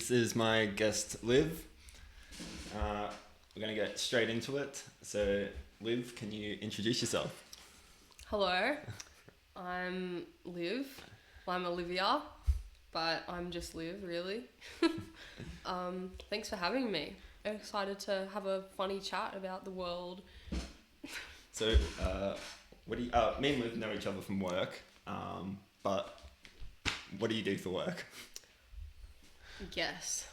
This is my guest, Liv. We're going to get straight into it. So, Liv, can you introduce yourself? Hello, I'm Liv. Well, I'm Olivia, but I'm just Liv, really. Thanks for having me. I'm excited to have a funny chat about the world. So, what do you? Me and Liv know each other from work, but what do you do for work? Yes.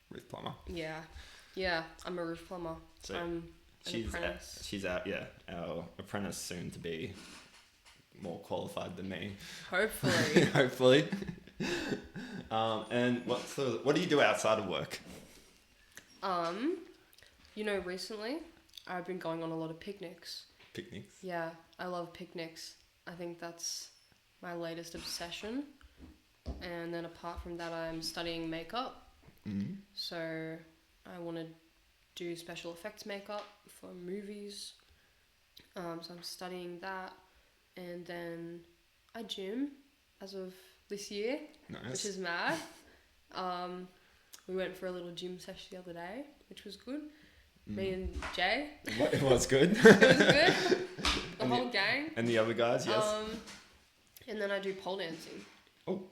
Roof plumber. Yeah, I'm a roof plumber. So I'm an apprentice. She's our apprentice, soon to be more qualified than me. Hopefully. Hopefully. And what do you do outside of work? Recently I've been going on a lot of picnics. Picnics? Yeah, I love picnics. I think that's my latest obsession. And then apart from that, I'm studying makeup. Mm-hmm. So I want to do special effects makeup for movies. So I'm studying that. And then I gym as of this year, Nice. which is mad. We went for a little gym session the other day, which was good. Me and Jay. It was good. It was good. The whole gang. And the other guys, yes. And then I do pole dancing. Oh,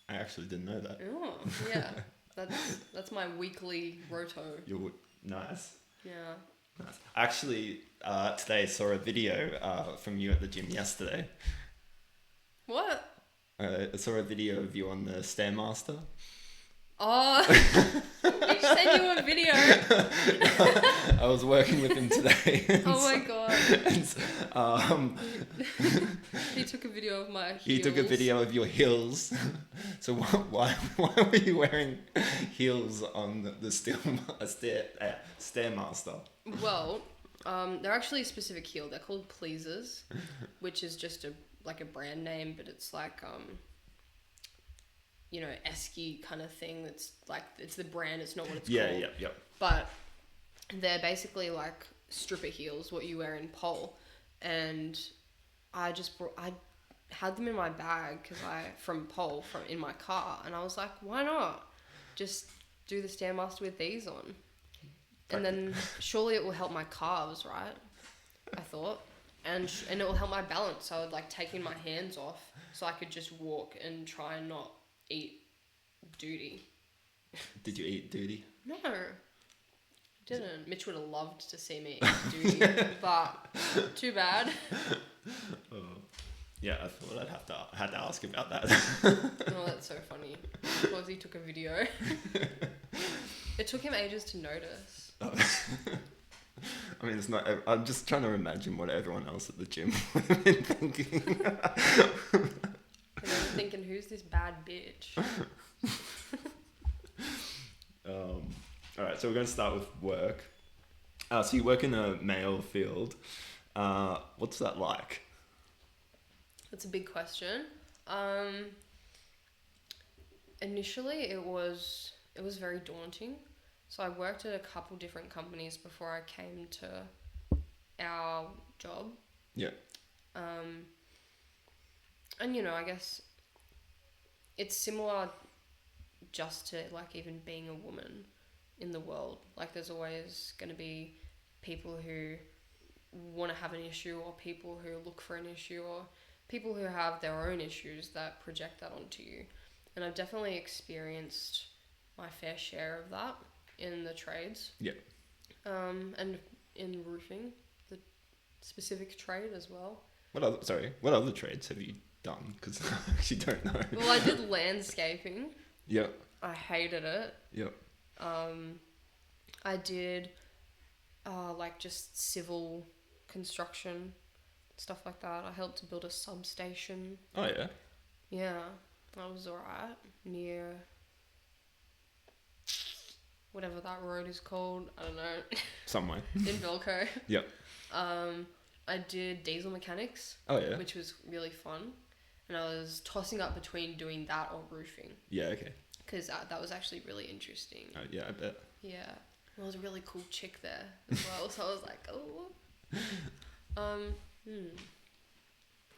I actually didn't know that. Oh, yeah. That's my weekly roto. You're nice. Yeah. Nice. Actually, today I saw a video from you at the gym yesterday. What? I saw a video of you on the Stairmaster. Oh, he sent you a video. I was working with him today. Oh my god. He took a video of my heels. He took a video of your heels. So why were you wearing heels on the Stairmaster? Well, they're actually a specific heel. They're called Pleasers, which is just a brand name, but it's like esky kind of thing. That's like, it's the brand. It's not what it's called. Yeah. But they're basically like stripper heels, what you wear in pole. And I had them in my bag from in my car, and I was like, why not just do the Stairmaster with these on? And then surely it will help my calves, right? I thought. And it will help my balance. So I would taking my hands off so I could just walk and try and not eat duty. Did you eat duty? No. Didn't. Mitch would have loved to see me eat duty, but too bad. Oh. Yeah, I thought I had to ask about that. Oh, that's so funny. Because he took a video. It took him ages to notice. Oh. I mean, it's not. I'm just trying to imagine what everyone else at the gym would have been thinking. And they were thinking, who's this bad bitch? All right, so we're going to start with work. So you work in a male field. What's that like? That's a big question. Initially, it was very daunting. So I worked at a couple different companies before I came to our job. Yeah. And I guess it's similar just to even being a woman in the world. There's always going to be people who want to have an issue, or people who look for an issue, or people who have their own issues that project that onto you. And I've definitely experienced my fair share of that in the trades. Yeah. And in roofing, the specific trade as well. What other trades have you done? Because I actually don't know. Well, I did landscaping. Yeah. I hated it. Yeah. I did just civil construction, stuff like that. I helped to build a substation. Oh yeah. Yeah, that was alright. Near whatever that road is called, I don't know. Somewhere. In Velco. Yep. I did diesel mechanics. Oh yeah. Which was really fun, and I was tossing up between doing that or roofing. Yeah. Okay. Because that was actually really interesting. Oh yeah, I bet. Yeah. There was a really cool chick there as well, so I was like, oh.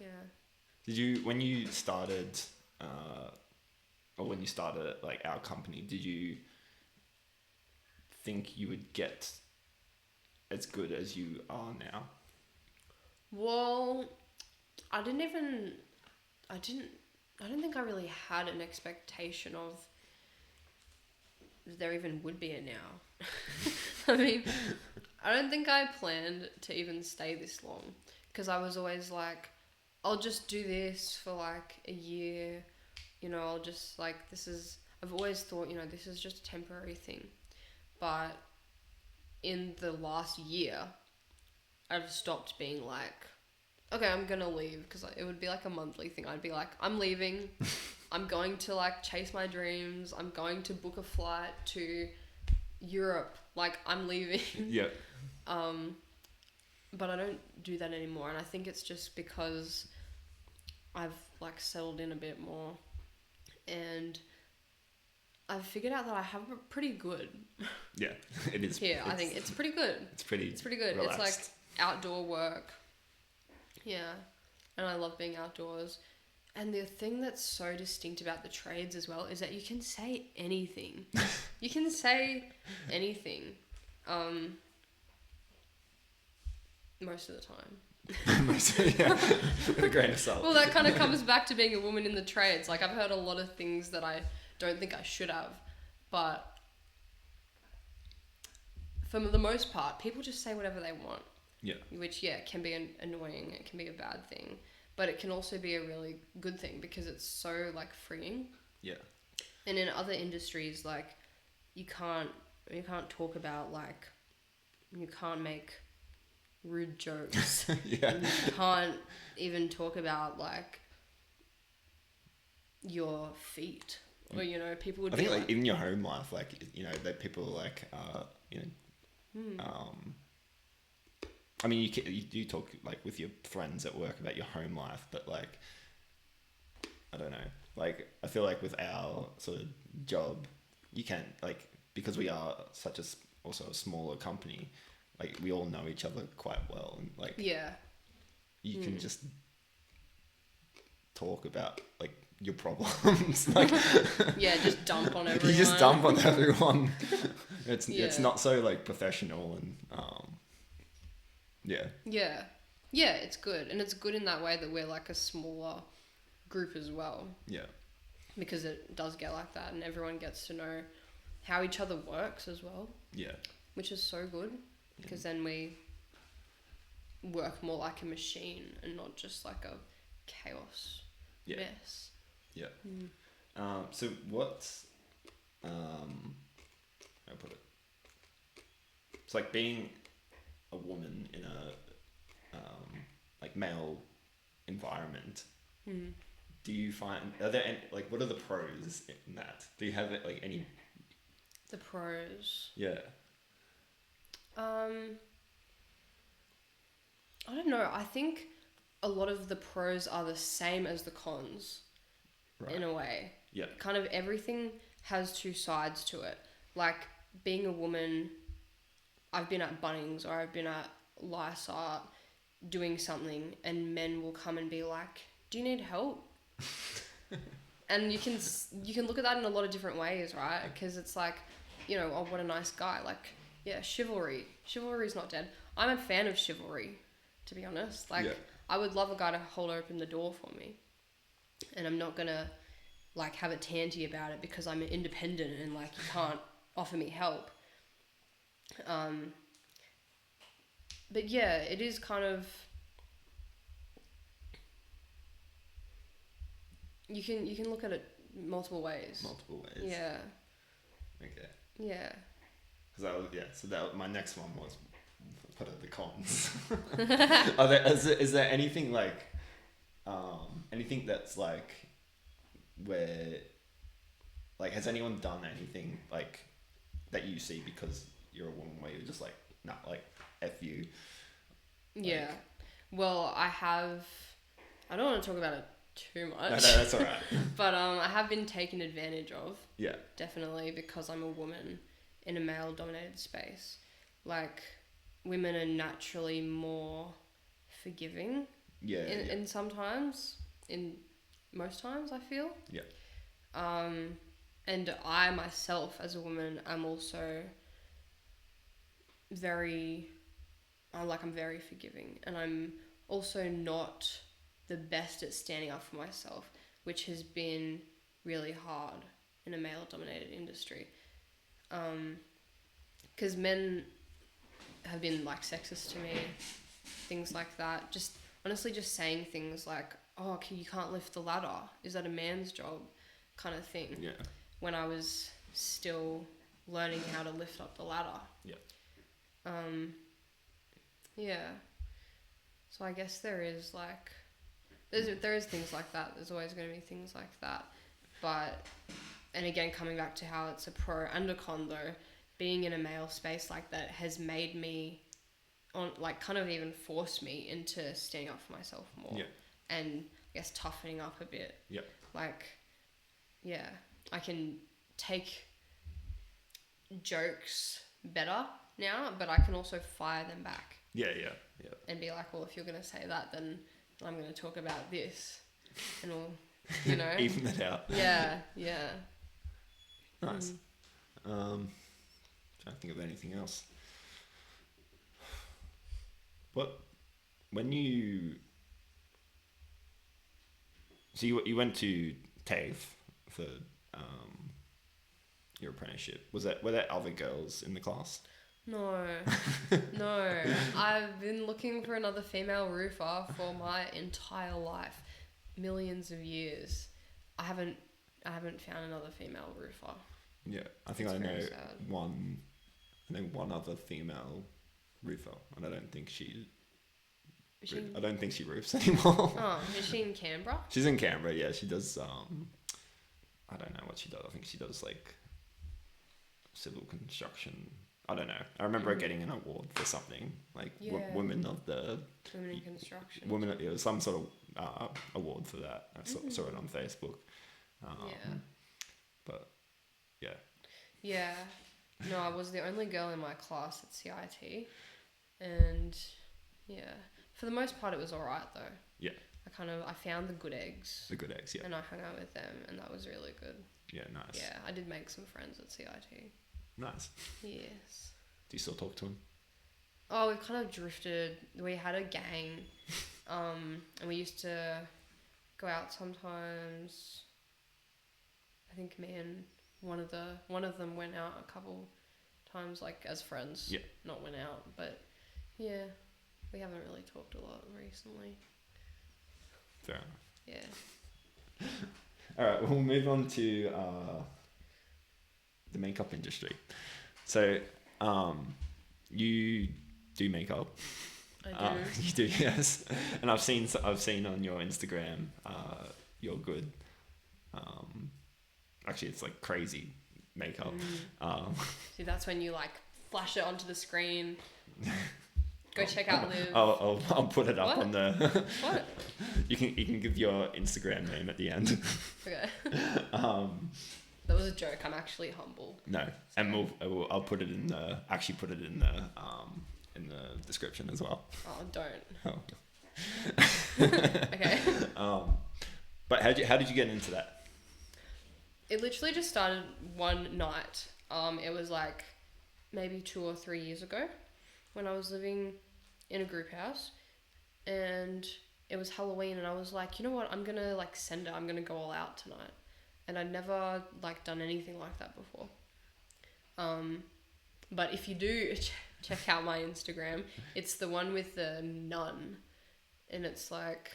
Yeah. Did you, when you started or when you started like our company, did you think you would get as good as you are now? Well, I didn't even, I didn't, I don't think I really had an expectation of there even would be a now. I mean, I don't think I planned to even stay this long because I was always like, I'll just do this for like a year, you know, I'll just like, I've always thought, you know, this is just a temporary thing. But in the last year, I've stopped being like, okay, I'm gonna leave, because it would be like a monthly thing. I'd be like, I'm leaving. I'm going to like chase my dreams. I'm going to book a flight to Europe. Like, I'm leaving. Yeah. But I don't do that anymore, and I think it's just because I've like settled in a bit more, and I've figured out that I have it pretty good. Yeah, it is. Here, I think it's pretty good. It's pretty good. relaxed. It's like outdoor work. Yeah. And I love being outdoors. And the thing that's so distinct about the trades as well is that you can say anything. You can say anything. Most of the time. Yeah, with a grain of salt. Well, that kind of comes back to being a woman in the trades. Like, I've heard a lot of things that I don't think I should have. But for the most part, people just say whatever they want. Yeah. Which, yeah, can be annoying. It can be a bad thing. But it can also be a really good thing because it's so, like, freeing. Yeah. And in other industries, like, you can't talk about, like, you can't make rude jokes. Yeah. You can't even talk about, like, your feet. Or, you know, people would I be think, like, in your home life, like, you know, that people, like, you know, I mean, you do talk, like, with your friends at work about your home life, but, like, I don't know. Like, I feel like with our sort of job, you can, like, because we are such also a smaller company, like, we all know each other quite well. And, like, yeah. You can just talk about, like, your problems. Like, yeah, just dump on everyone. You just dump on everyone. It's Yeah. It's not so, like, professional and, yeah. Yeah. Yeah, it's good. And it's good in that way that we're like a smaller group as well. Yeah. Because it does get like that and everyone gets to know how each other works as well. Yeah. Which is so good. Because then we work more like a machine and not just like a chaos mess. Yeah. So what's how do I put it? It's like being a woman in a like male environment. Do you find, are there any, like, what are the pros in that? Do you have like any? The pros. Yeah. I don't know. I think a lot of the pros are the same as the cons. Right. In a way. Yeah. Kind of everything has two sides to it. Like, being a woman, I've been at Bunnings or I've been at Lysart doing something and men will come and be like, do you need help? And you can look at that in a lot of different ways, right? Because it's like, you know, oh, what a nice guy. Like, yeah, chivalry. Chivalry's not dead. I'm a fan of chivalry, to be honest. Like, I would love a guy to hold open the door for me. And I'm not going to, like, have a tanty about it because I'm independent and, like, you can't offer me help. But, yeah, it is kind of... You can look at it multiple ways. Multiple ways. Yeah. Okay. Yeah. So my next one was, what are the cons? Is there anything like, anything that's like, where, like, has anyone done anything like that you see because you're a woman where you're just like, nah, like, F you? Yeah. Like, well, I don't want to talk about it too much. No, that's all right. But I have been taken advantage of. Yeah. Definitely, because I'm a woman in a male-dominated space. Like, women are naturally more forgiving. Yeah. In sometimes, in most times, I feel. Yeah. And I myself, as a woman, am also very, I'm very forgiving, and I'm also not the best at standing up for myself, which has been really hard in a male-dominated industry. Because men have been like sexist to me, things like that. Just honestly, just saying things like, "Oh, okay, you can't lift the ladder. Is that a man's job?" kind of thing. Yeah. When I was still learning how to lift up the ladder. Yeah. Yeah. So I guess there is like, there is things like that. There's always going to be things like that. But, and again, coming back to how it's a pro and a con though, being in a male space like that has made me, kind of even forced me into standing up for myself more. Yeah. And I guess toughening up a bit. Yeah. Like, yeah, I can take jokes better now, but I can also fire them back. Yeah. And be like, well, if you're going to say that, then I'm going to talk about this. And we'll, you know. Even it out. Yeah. Nice. Trying to think of anything else. When you... So you went to TAFE for your apprenticeship. Were there other girls in the class? No. I've been looking for another female roofer for my entire life. Millions of years. I haven't found another female roofer. Yeah, I think It's I know very sad. one other female roofer, and I don't think she roofs anymore. Oh, is she in Canberra? She's in Canberra. Yeah, she does. I don't know what she does. I think she does like civil construction. I don't know. I remember her getting an award for something like women of the Women in construction. women. It was some sort of award for that. I saw it on Facebook. But yeah. Yeah. No, I was the only girl in my class at CIT, and yeah, for the most part it was alright though. Yeah. I found the good eggs. The good eggs, yeah. And I hung out with them, and that was really good. Yeah, nice. Yeah, I did make some friends at CIT. Nice. Yes. Do you still talk to them? Oh, we kind of drifted. We had a gang, and we used to go out sometimes. I think me and one of them went out a couple times, like as friends. Yeah. Not went out, but yeah, we haven't really talked a lot recently. Fair enough. Yeah. All right, we'll move on to the makeup industry. So, you do makeup. I do. You do, yes. And I've seen on your Instagram, you're good. Actually, it's like crazy makeup. See, that's when you like flash it onto the screen. Go check out Liv. I'll put it up What? on the. What? You can give your Instagram name at the end. Okay. That was a joke. I'm actually humble. No, and I'll put it in the in the description as well. Oh, don't. Oh. Okay. But how did you get into that? It literally just started one night. It was like maybe 2 or 3 years ago when I was living in a group house, and it was Halloween, and I was like, you know what? I'm gonna like send it. I'm gonna go all out tonight. And I'd never like done anything like that before. But if you do check out my Instagram, it's the one with the nun, and it's like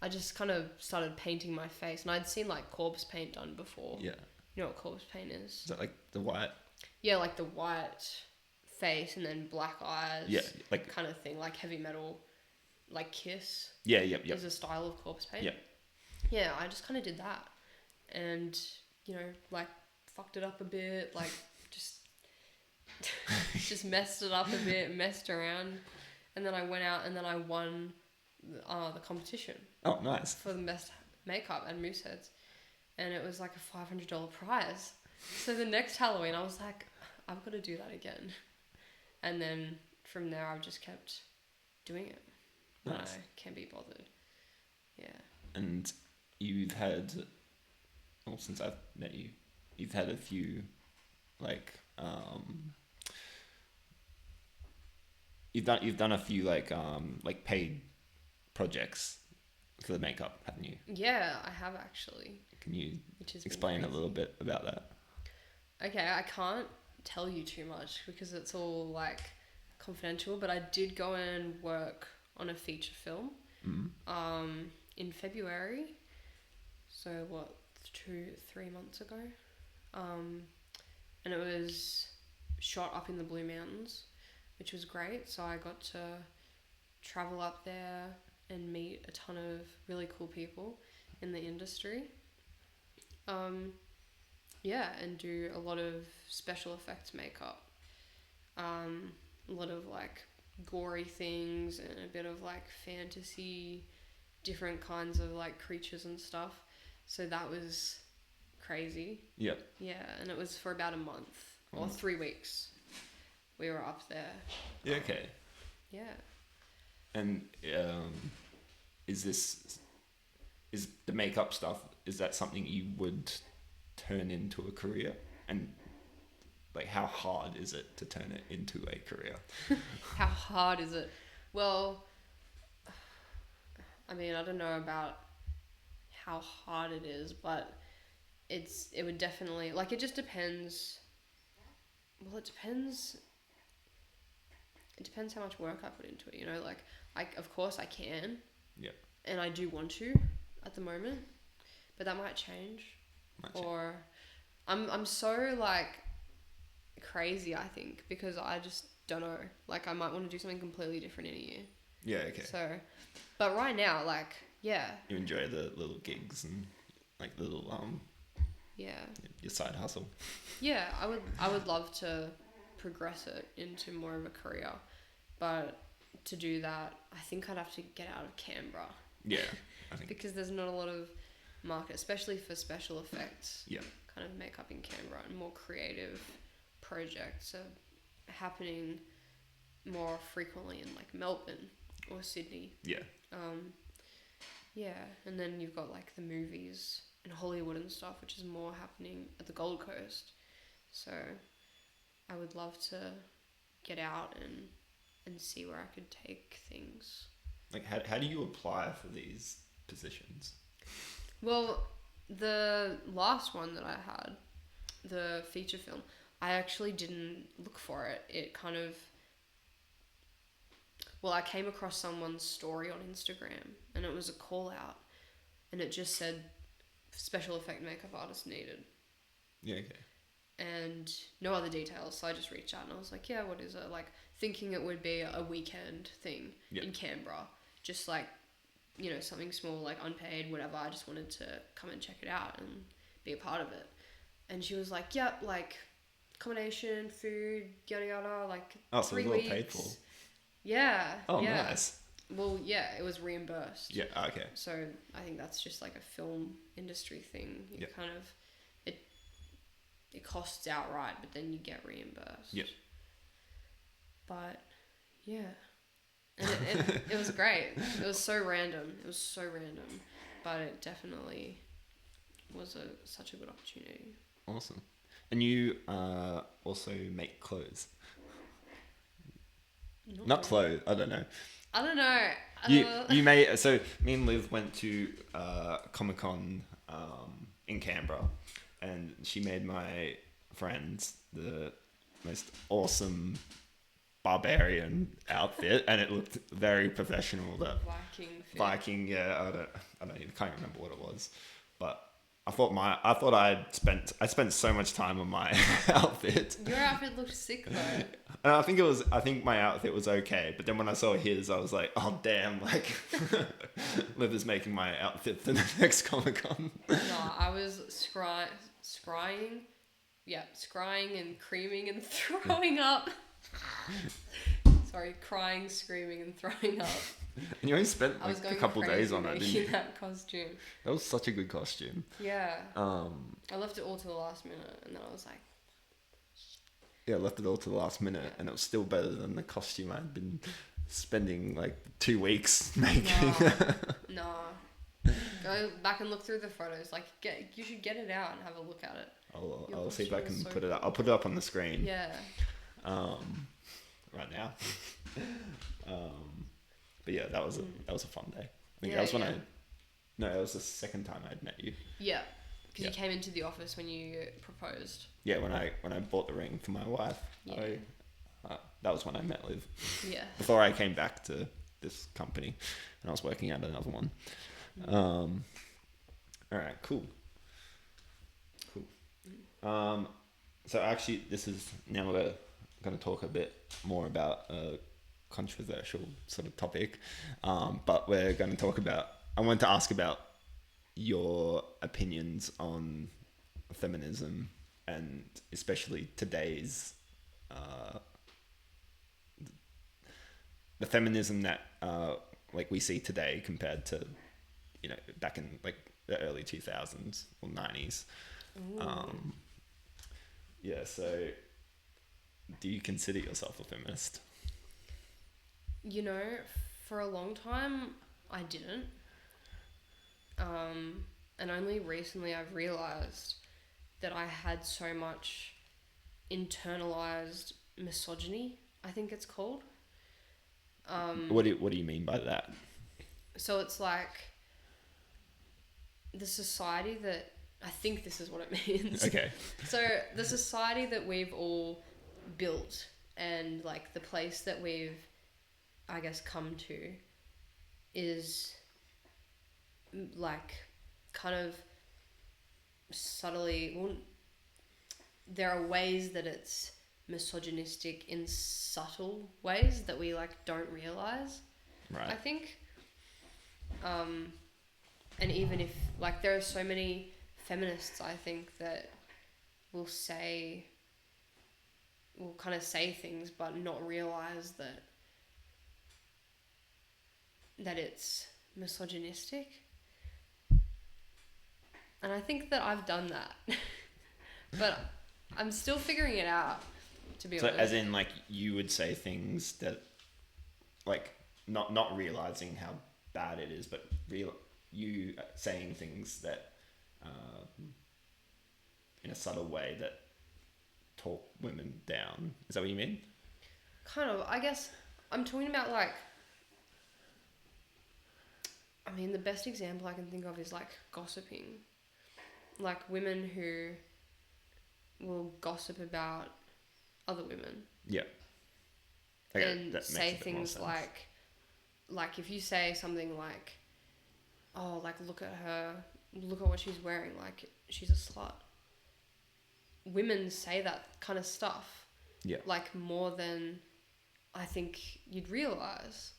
I just kind of started painting my face, and I'd seen like corpse paint done before. Yeah. You know what corpse paint is? Is that like the white? Yeah, like the white face and then black eyes. Yeah, like kind of thing, like heavy metal, like Kiss. Yeah, yep. Is a style of corpse paint. Yeah. Yeah, I just kind of did that, and you know, like fucked it up a bit, like just messed it up a bit, messed around, and then I went out and then I won the competition. Oh, nice. For the best makeup and moose heads, and it was like a $500 prize. So the next Halloween, I was like, I've got to do that again, and then from there, I've just kept doing it. When Nice. I can't be bothered. Yeah. And you've had well, since I've met you, you've had a few, like, you've done a few like paid projects for the makeup, haven't you? Yeah, I have actually. Can you Which has explain a little bit about that? Okay, I can't tell you too much because it's all like confidential, but I did go and work on a feature film in February. So what, 3 months ago? And it was shot up in the Blue Mountains, which was great. So I got to travel up there and meet a ton of really cool people in the industry. Yeah, and do a lot of special effects makeup. A lot of like gory things and a bit of like fantasy, different kinds of like creatures and stuff. So that was crazy. Yep. Yeah, and it was for about a month or 3 weeks. We were up there. Yeah. Okay. Yeah. And is the makeup stuff, is that something you would turn into a career? And like, how hard is it to turn it into a career? How hard is it? Well, I mean, I don't know about how hard it is, but it would definitely, like, it just depends. Well, it depends how much work I put into it, you know, like, of course I can. Yeah. And I do want to at the moment, but that might change. Or I'm so like crazy, I think, because I just don't know. Like, I might want to do something completely different in a year. Yeah, okay. So, but right now, like, yeah. You enjoy the little gigs and like little yeah. your side hustle. Yeah, I would love to progress it into more of a career, but to do that, I think I'd have to get out of Canberra. Yeah, I think. Because there's not a lot of market, especially for special effects. Yeah. Kind of makeup in Canberra, and more creative projects are happening more frequently in like Melbourne or Sydney. Yeah. Yeah, and then you've got like the movies and Hollywood and stuff, which is more happening at the Gold Coast. So I would love to get out and see where I could take things. Like, how do you apply for these positions? Well, the last one that I had, the feature film, I actually didn't look for it. It kind of... Well, I came across someone's story on Instagram, and it was a call out, and it just said special effect makeup artist needed. Yeah, okay. And no other details, so I just reached out and I was like, yeah, what is it? Like, thinking it would be a weekend thing in Canberra. Just like, you know, something small, like unpaid, whatever. I just wanted to come and check it out and be a part of it. And she was like, yep, like accommodation, food, yada yada, like 3 so it was weeks. all paid for. Yeah. Oh, yeah. nice. Well, yeah, it was reimbursed. Yeah, okay. So I think that's just like a film industry thing. You kind of, it costs outright, but then you get reimbursed. Yep. But yeah, and it was great. It was so random. But it definitely was such a good opportunity. Awesome. And you also make clothes. Not clothes. I don't know. I don't know. You made, so me and Liv went to Comic-Con in Canberra, and she made my friends the most awesome barbarian outfit, and it looked very professional. That Viking, yeah. I can't remember what it was, but I thought I spent so much time on my outfit. Your outfit looked sick though. And I think my outfit was okay, but then when I saw his, I was like, oh damn, like Liv is making my outfit for the next Comic-Con. No, I was scrying and creaming and throwing up. Sorry, crying, screaming and throwing up. And you only spent like a couple days on it, didn't you? That costume. That was such a good costume. Yeah. I left it all to the last minute, and then I was like... Yeah, I left it all to the last minute, and it was still better than the costume I'd been spending like 2 weeks making. No. Go back and look through the photos. Like, you should get it out and have a look at it. I'll see if I can so put it up. I'll put it up on the screen. Yeah. Right now. But yeah, that was a fun day. I think Yeah, that was when it was the second time I'd met you. Yeah. Because Yeah. you came into the office when you proposed. Yeah, when I bought the ring for my wife, Yeah. that was when I met Liv. Yeah. Before I came back to this company, and I was working at another one. All right, cool. So actually, now we're going to talk a bit more about a controversial sort of topic, but we're going to talk about. I wanted to ask about your opinions on feminism, and especially today's the feminism that like we see today compared to back in like the early 2000s or 90s. Yeah, so do you consider yourself a feminist? For a long time I didn't, and only recently I've realized that I had so much internalized misogyny, I think it's called. What do you mean by that? So it's like the society that, I think this is what it means. Okay. So the society that we've all built, and like the place that we've, I guess, come to is like kind of subtly, well, there are ways that it's misogynistic in subtle ways that we like don't realize. Right. I think. And even if like there are so many feminists, I think, that will kind of say things but not realize that it's misogynistic. And I think that I've done that. But I'm still figuring it out, to be honest. So as in like you would say things that like not realizing how bad it is, but you saying things that in a subtle way that talk women down. Is that what you mean? Kind of. I guess I'm talking about like, I mean, the best example I can think of is like gossiping. Like women who will gossip about other women. Yeah. Okay, and say things like if you say something like, oh, like look at her, look at what she's wearing, like she's a slut. Women say that kind of stuff. Yeah. Like more than I think you'd realise,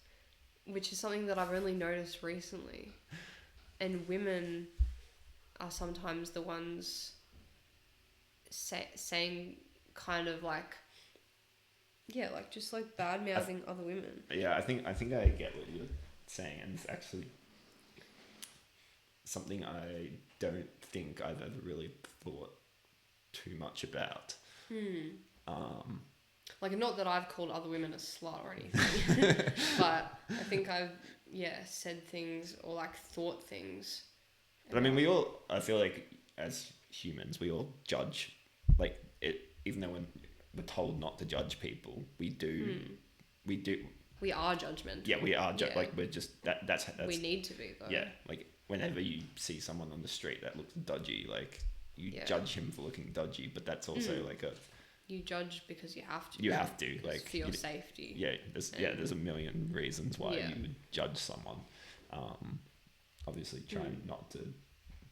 which is something that I've only noticed recently. And women are sometimes the ones saying kind of like, yeah, like just like bad mouthing other women. Yeah, I think I get what you're saying, and it's actually something I don't think I've ever really thought too much about. Like, not that I've called other women a slut or anything, but I think I've said things or like thought things. But I mean, I feel like as humans, we all judge, like it, even though we're told not to judge people, we do. We are judgmental. Yeah, we are. Like we're just that's. We need to be though. Yeah, like whenever you see someone on the street that looks dodgy, like you judge him for looking dodgy, but that's also like a. You judge because you have to. You have to, like, for your safety. Yeah, there's a million reasons why you would judge someone. Obviously, trying not to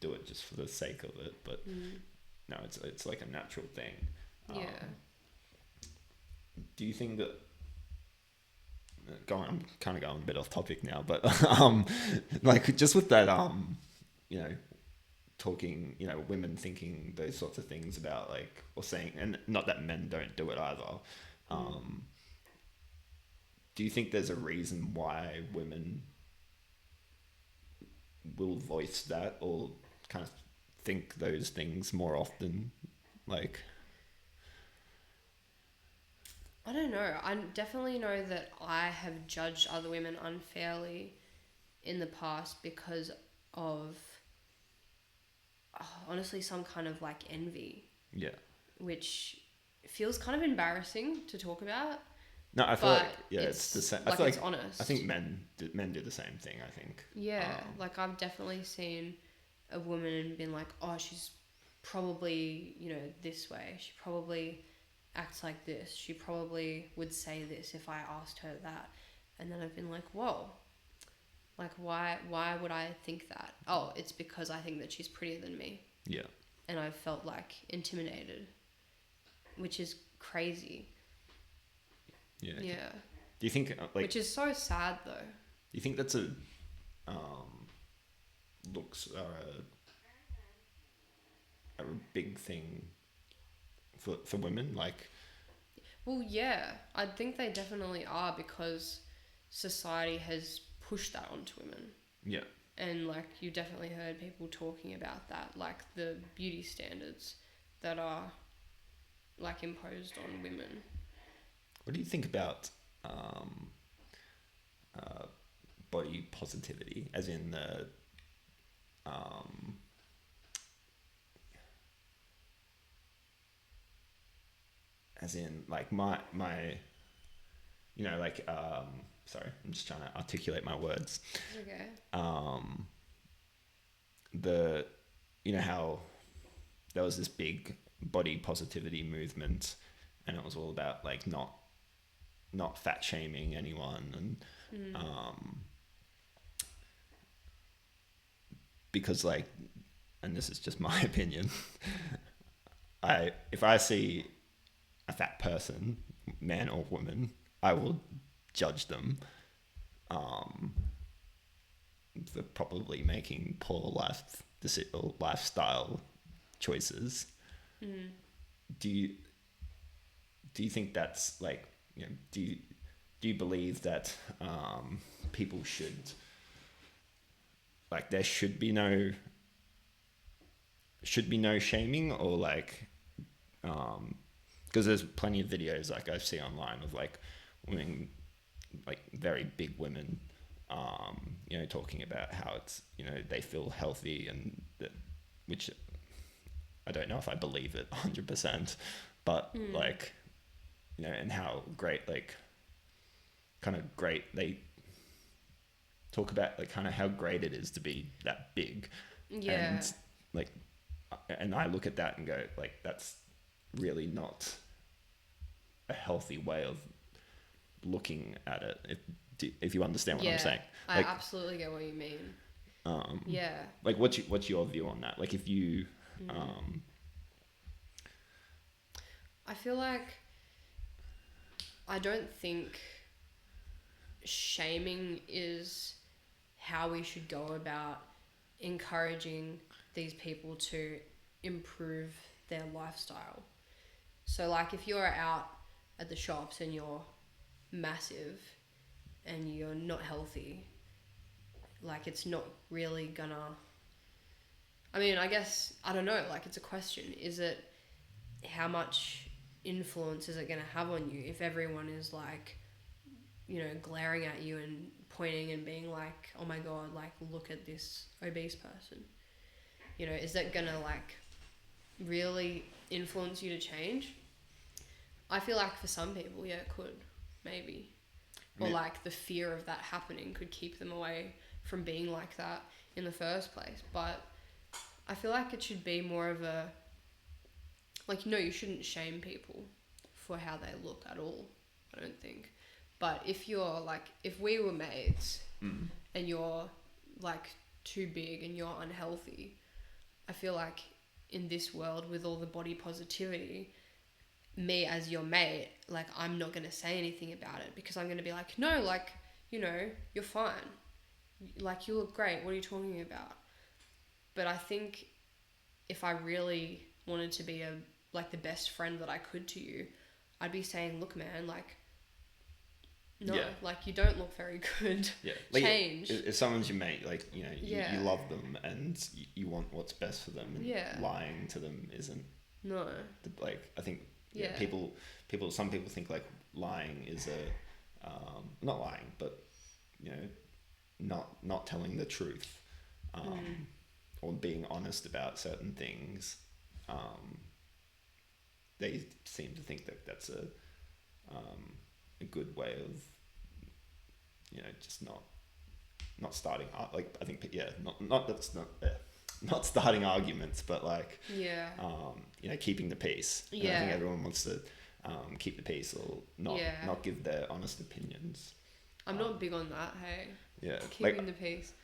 do it just for the sake of it, but no, it's like a natural thing. Do you think that? I'm kind of going a bit off topic now, but like just with that, talking, women thinking those sorts of things about like, or saying, and not that men don't do it either. Do you think there's a reason why women will voice that or kind of think those things more often? Like, I don't know. I definitely know that I have judged other women unfairly in the past because of honestly some kind of like envy, Yeah. which feels kind of embarrassing to talk about. No, I feel But like it's the same. I like feel it's like honest. I think men do the same thing. I think. Yeah, like I've definitely seen a woman and been like, oh, she's probably, you know, this way. She probably acts like this. She probably would say this if I asked her that. And then I've been like, whoa, like why would I think that? Oh, it's because I think that she's prettier than me. Yeah. And I've felt like intimidated, which is crazy. Yeah. Yeah. Do you think like? Which is so sad though. Do you think that's a looks are a big thing for women? Like, Well, yeah, I think they definitely are because society has pushed that onto women. yeah. And like you definitely heard people talking about that, like the beauty standards that are like imposed on women. What do you think about body positivity, as in the as in like my you know, like sorry, I'm just trying to articulate my words. Okay. The you know how there was this big body positivity movement, and it was all about like not fat shaming anyone, and because like, and this is just my opinion, if I see a fat person, man or woman, I will judge them for probably making poor lifestyle choices. Do you think that's like, you know, do you believe that people should, like, there should be no shaming, or like because there's plenty of videos like I see online of like women, like very big women, you know, talking about how it's, you know, they feel healthy, and that, which I don't know if I believe it 100%, but like, you know, and how great, like, kind of great they talk about, like, kind of how great it is to be that big. Yeah. And like, and I look at that and go, like, that's really not a healthy way of looking at it, if you understand what I'm saying. Like, I absolutely get what you mean. Yeah. Like, what's your view on that? Like, if you I feel like I don't think shaming is how we should go about encouraging these people to improve their lifestyle. So like if you're out at the shops and you're massive and you're not healthy, like it's not really gonna, I mean, I guess, I don't know, like it's a question. Is it, how much influence is it gonna have on you if everyone is like, you know, glaring at you and pointing and being like, oh my God, like look at this obese person? You know, is that gonna like really influence you to change? I feel like for some people, yeah, it could, maybe. Or like the fear of that happening could keep them away from being like that in the first place. But I feel like it should be more of a, like, no, you shouldn't shame people for how they look at all, I don't think. But if you're like, if we were mates and you're like too big and you're unhealthy, I feel like in this world with all the body positivity, me as your mate, like I'm not going to say anything about it because I'm going to be like, no, like, you know, you're fine. Like, you look great. What are you talking about? But I think if I really wanted to be like the best friend that I could to you, I'd be saying, look, man, like, no, like you don't look very good. Yeah, like change. If someone's your mate, like, you know, you love them and you want what's best for them, and lying to them isn't. No. Like, I think people, some people think like lying is not lying, but, you know, not telling the truth or being honest about certain things, they seem to think that that's a good way of, just not starting like I think not starting arguments, but like keeping the peace. And I think everyone wants to keep the peace or not give their honest opinions. I'm not big on that. Hey. Yeah. Keeping the peace.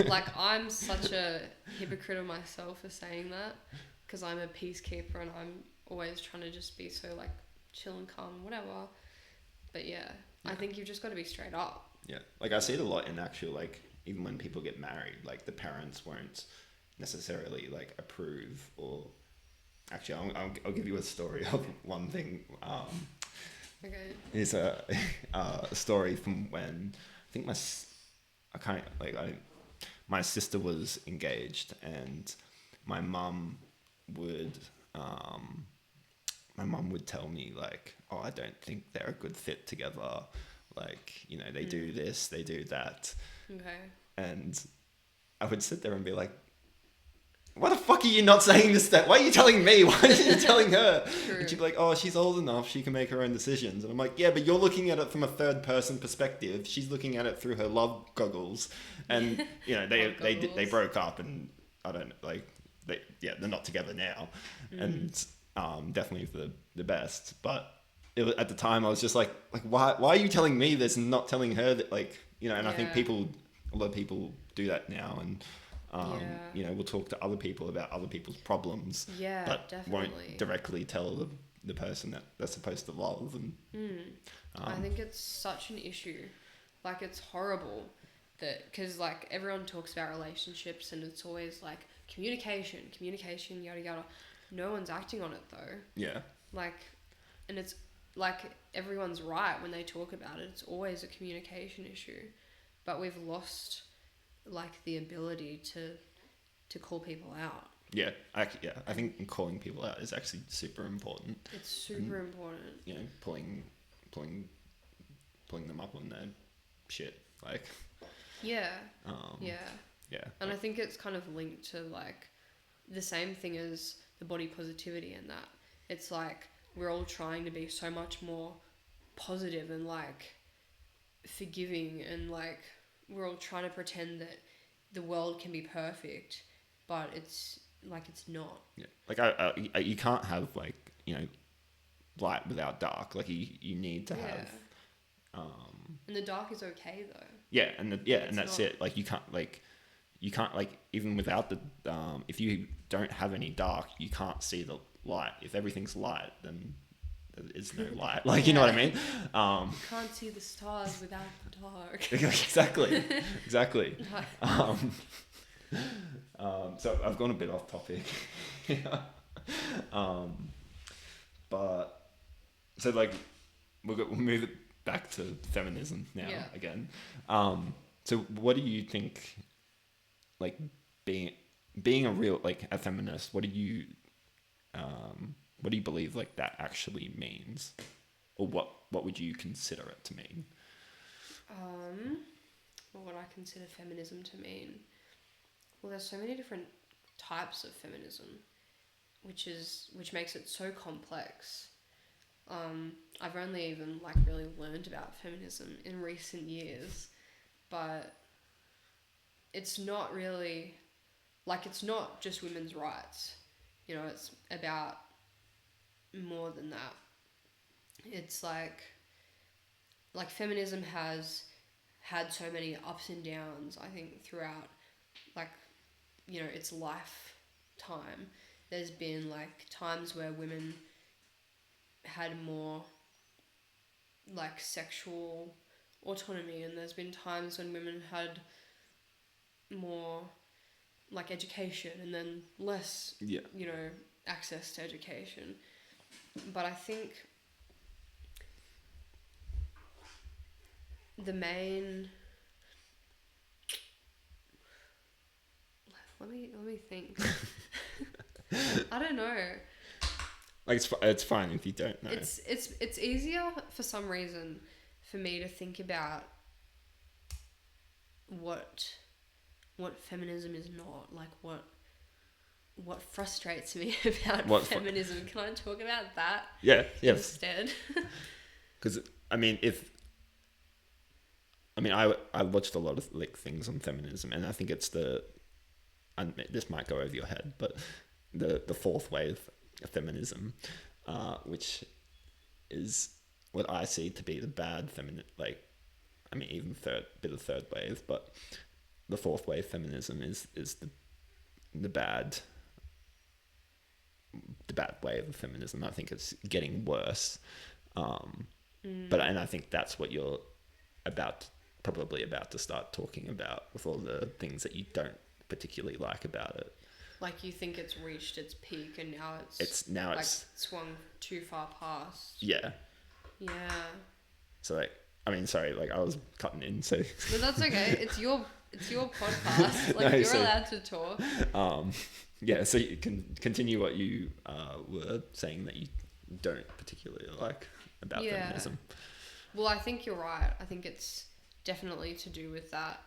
Like, I'm such a hypocrite of myself for saying that, because I'm a peacekeeper and I'm always trying to just be so like chill and calm, whatever. But I think you've just got to be straight up. Yeah. Like, I see it a lot in actual, like, even when people get married, like the parents won't necessarily like approve or actually I'll give you a story of one thing. Okay. Is a story from when I think my sister was engaged, and my mum would tell me like, oh, I don't think they're a good fit together. Like, they do this, they do that. Okay. And I would sit there and be like, why the fuck are you not saying this? Why are you telling me? Why are you telling her? True. And she'd be like, oh, she's old enough. She can make her own decisions. And I'm like, yeah, but you're looking at it from a third person perspective. She's looking at it through her love goggles. And, they broke up, and I don't like, they're not together now. And definitely for the best. But at the time I was just like, why are you telling me this and not telling her that, like, and I think a lot of people do that now. And, we'll talk to other people about other people's problems, but definitely won't directly tell the person that they're supposed to love. And I think it's such an issue. Like, it's horrible because like everyone talks about relationships and it's always like communication, yada yada. No one's acting on it though. Yeah. Like, and it's like everyone's right when they talk about it. It's always a communication issue, but we've lost like the ability to call people out. Yeah, I think calling people out is actually super important. It's super important. Pulling them up on their shit, like. Yeah. Yeah. And I think it's kind of linked to like the same thing as the body positivity and that. It's like we're all trying to be so much more positive and like forgiving, and like we're all trying to pretend that the world can be perfect, but it's not. Yeah. Like you can't have like, light without dark. Like you need to have. And the dark is okay though. Yeah, and that's it. Like you can't like even without the if you don't have any dark, you can't see the light. If everything's light, then there is no light. Like, you know what I mean? You can't see the stars without the dark. Exactly. So I've gone a bit off topic. But so like we'll move it back to feminism now again. So what do you think, like being a feminist, what do you believe like that actually means, or what would you consider it to mean? What would I consider feminism to mean? Well, there's so many different types of feminism, which makes it so complex. I've only even like really learned about feminism in recent years, but it's not really like, it's not just women's rights. It's about more than that. It's like feminism has had so many ups and downs, I think, throughout like, its lifetime. There's been like times where women had more like sexual autonomy, and there's been times when women had more like education and then less access to education. But I think the main let me think. I don't know. Like it's fine if you don't know. It's easier for some reason for me to think about what what feminism is not, like what frustrates me about What feminism. Can I talk about that Yeah. instead? Because I watched a lot of like things on feminism, and I think it's and this might go over your head, but the fourth wave of feminism, which is what I see to be the bad feminine, like, I mean, even third wave, but the fourth wave feminism is the bad wave of feminism. I think it's getting worse, and I think that's what you're probably about to start talking about, with all the things that you don't particularly like about it. Like, you think it's reached its peak and now It's swung too far past. Yeah. Yeah. So like, I mean, sorry, like I was cutting in, so. But that's okay. It's your podcast. Like, No, you're allowed to talk. Yeah. So you can continue what you were saying that you don't particularly like about feminism. Well, I think you're right. I think it's definitely to do with that.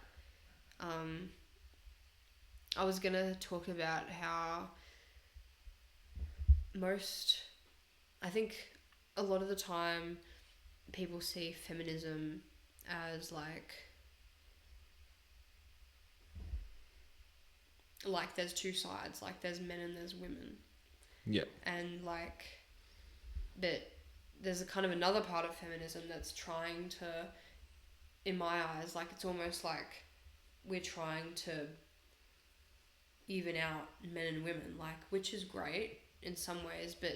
I was gonna talk about how I think a lot of the time people see feminism as like there's two sides, like there's men and there's women. Yeah. And like, but there's a kind of another part of feminism that's trying to, in my eyes, like, it's almost like we're trying to even out men and women, like, which is great in some ways, but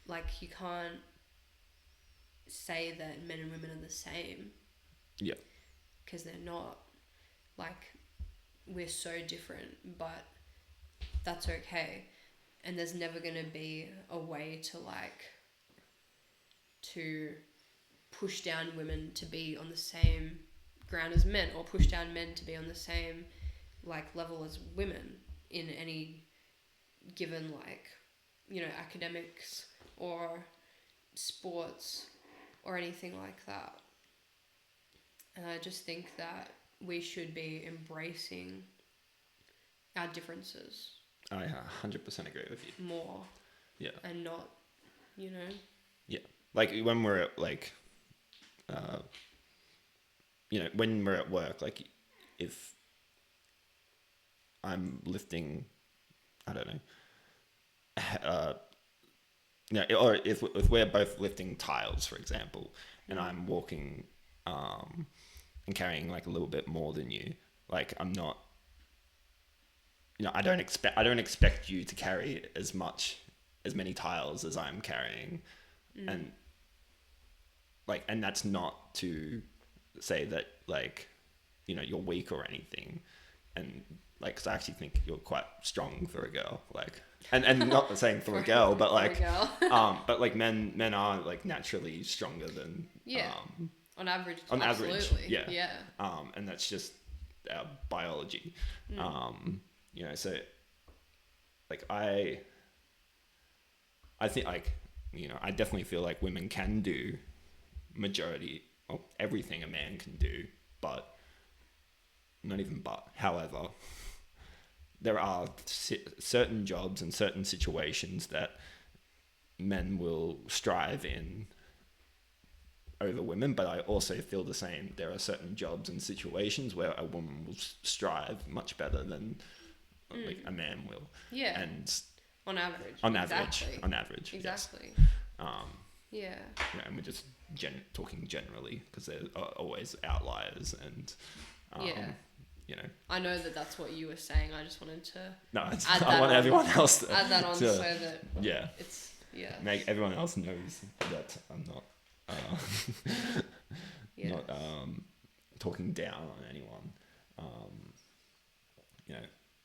like, you can't say that men and women are the same. Yeah. Because they're not. Like, we're so different, but that's okay. And there's never going to be a way to push down women to be on the same ground as men, or push down men to be on the same like level as women in any given, like, you know, academics or sports or anything like that. And I just think that we should be embracing our differences. I 100% agree with you. More. Yeah. And not, you know. Yeah. Like when we're at like, when we're at work, like if I'm lifting, I don't know, or if we're both lifting tiles, for example, and I'm walking, and carrying like a little bit more than you, like I'm not, I don't expect you to carry as many tiles as I'm carrying, and that's not to say that, like, you're weak or anything, and like, 'cause I actually think you're quite strong for a girl, like, and not saying for a girl, but like, but like men are like naturally stronger than, on average, absolutely. Yeah. And that's just our biology. So like I think, like, I definitely feel like women can do majority of everything a man can do, but not even but. However, there are certain jobs and certain situations that men will strive in over women, but I also feel the same. There are certain jobs and situations where a woman will strive much better than like a man will. Yeah. And on average. Exactly. Exactly. Yes. And we're just talking generally, because there are always outliers, and I know that's what you were saying. I just wanted to I want everyone else to add that on so that it's make everyone else knows that I'm not not talking down on anyone,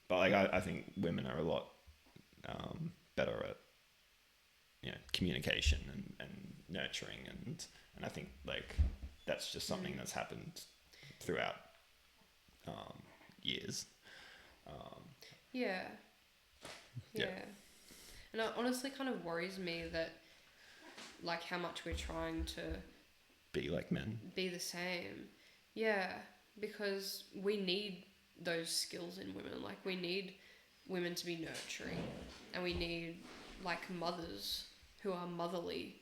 but like I think women are a lot better at communication and nurturing, and I think like that's just something that's happened throughout years. And it honestly kind of worries me that, like, how much we're trying to be like men, be the same, because we need those skills in women. Like, we need women to be nurturing, and we need like mothers who are motherly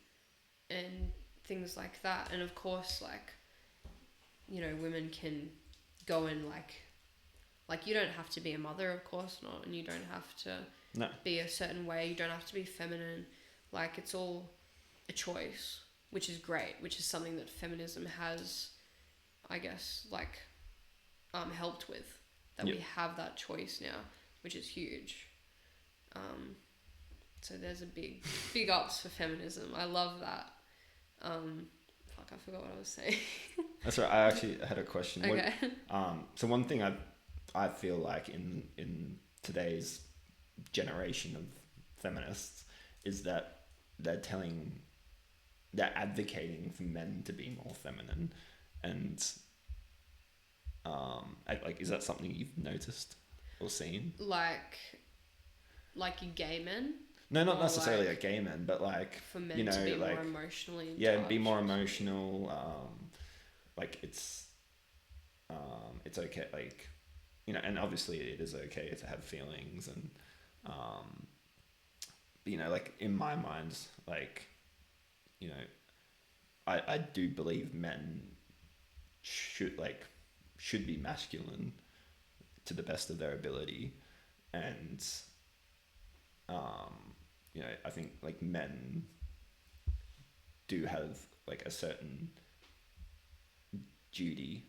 and things like that. And of course, like, you know, women can go and like you don't have to be a mother, of course not, and you don't have to No. be a certain way, you don't have to be feminine. Like, it's all a choice, which is great, which is something that feminism has, I guess, like, helped with, that we have that choice now, which is huge. So there's a big ups for feminism. I love that. Fuck, I forgot what I was saying. That's right. I actually had a question. Okay. So one thing I feel like in today's generation of feminists is that they're advocating for men to be more feminine, and like, is that something you've noticed or seen? Like you gay men? No, not Or necessarily like a gay man, but like, for men you know, to be like, more emotionally in yeah, touch be more or something. emotional. Like, it's okay, like, you know, and obviously it is okay to have feelings, and you know, like, in my mind, like, you know, I do believe men should be masculine to the best of their ability, and you know, I think like men do have like a certain duty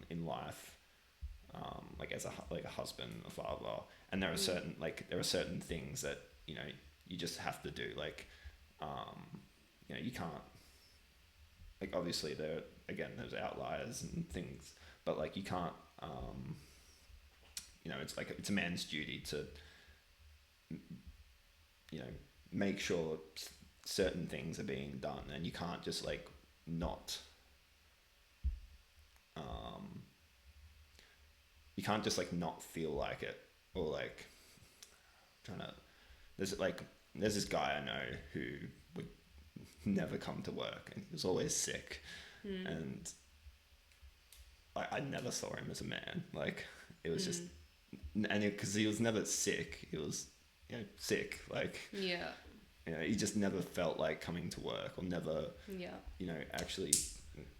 in life, like as a husband, a father, and there are certain things that, you know, you just have to do, like, you know, you can't, like, obviously there's outliers and things, but like, you can't, you know, it's like it's a man's duty to, you know, make sure certain things are being done, and you can't just like not, you can't just like not feel like it, or like trying to, there's this guy I know who would never come to work, and he was always sick, and I never saw him as a man. Like, it was just, and because he was never sick, he was, you know, sick, like, Yeah. you know, he just never felt like coming to work, or never, Yeah. you know, actually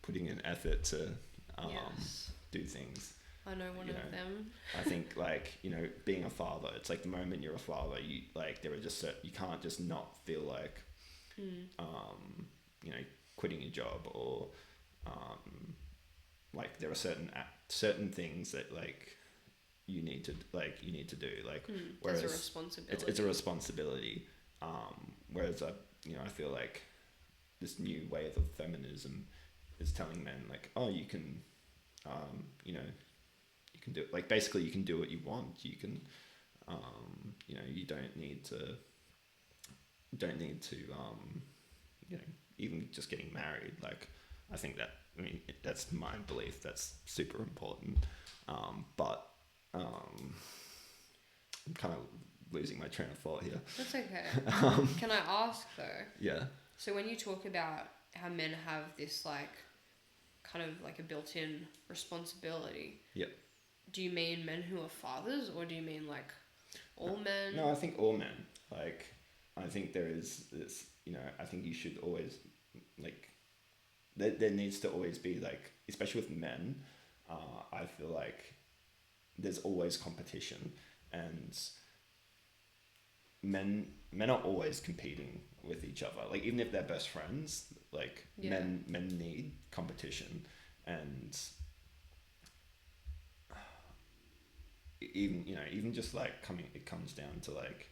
putting in effort to Yes. do things. I know one You of know, them. I think, like, you know, being a father, it's like the moment you're a father, you like, there are just you can't just not feel like, you know, quitting your job, or like, there are certain things that like you need to do, like, whereas There's a responsibility. it's a responsibility, whereas I feel like this new wave of feminism is telling men, like, oh, you can, you know, you can do, like, basically you can do what you want, you can, you know, you don't need to, you know, even just getting married. Like, I think that, I mean, that's my belief, that's super important, but I'm kind of losing my train of thought here. That's okay. Can I ask though? Yeah. So when you talk about how men have this like kind of like a built-in responsibility, Yep. do you mean men who are fathers, or do you mean like all men? No, I think all men. Like, I think there is this, you know, I think you should always, like, there needs to always be, like, especially with men, I feel like there's always competition, and men are always competing with each other. Like, even if they're best friends, like, men need competition, and even, you know, even just like it comes down to like,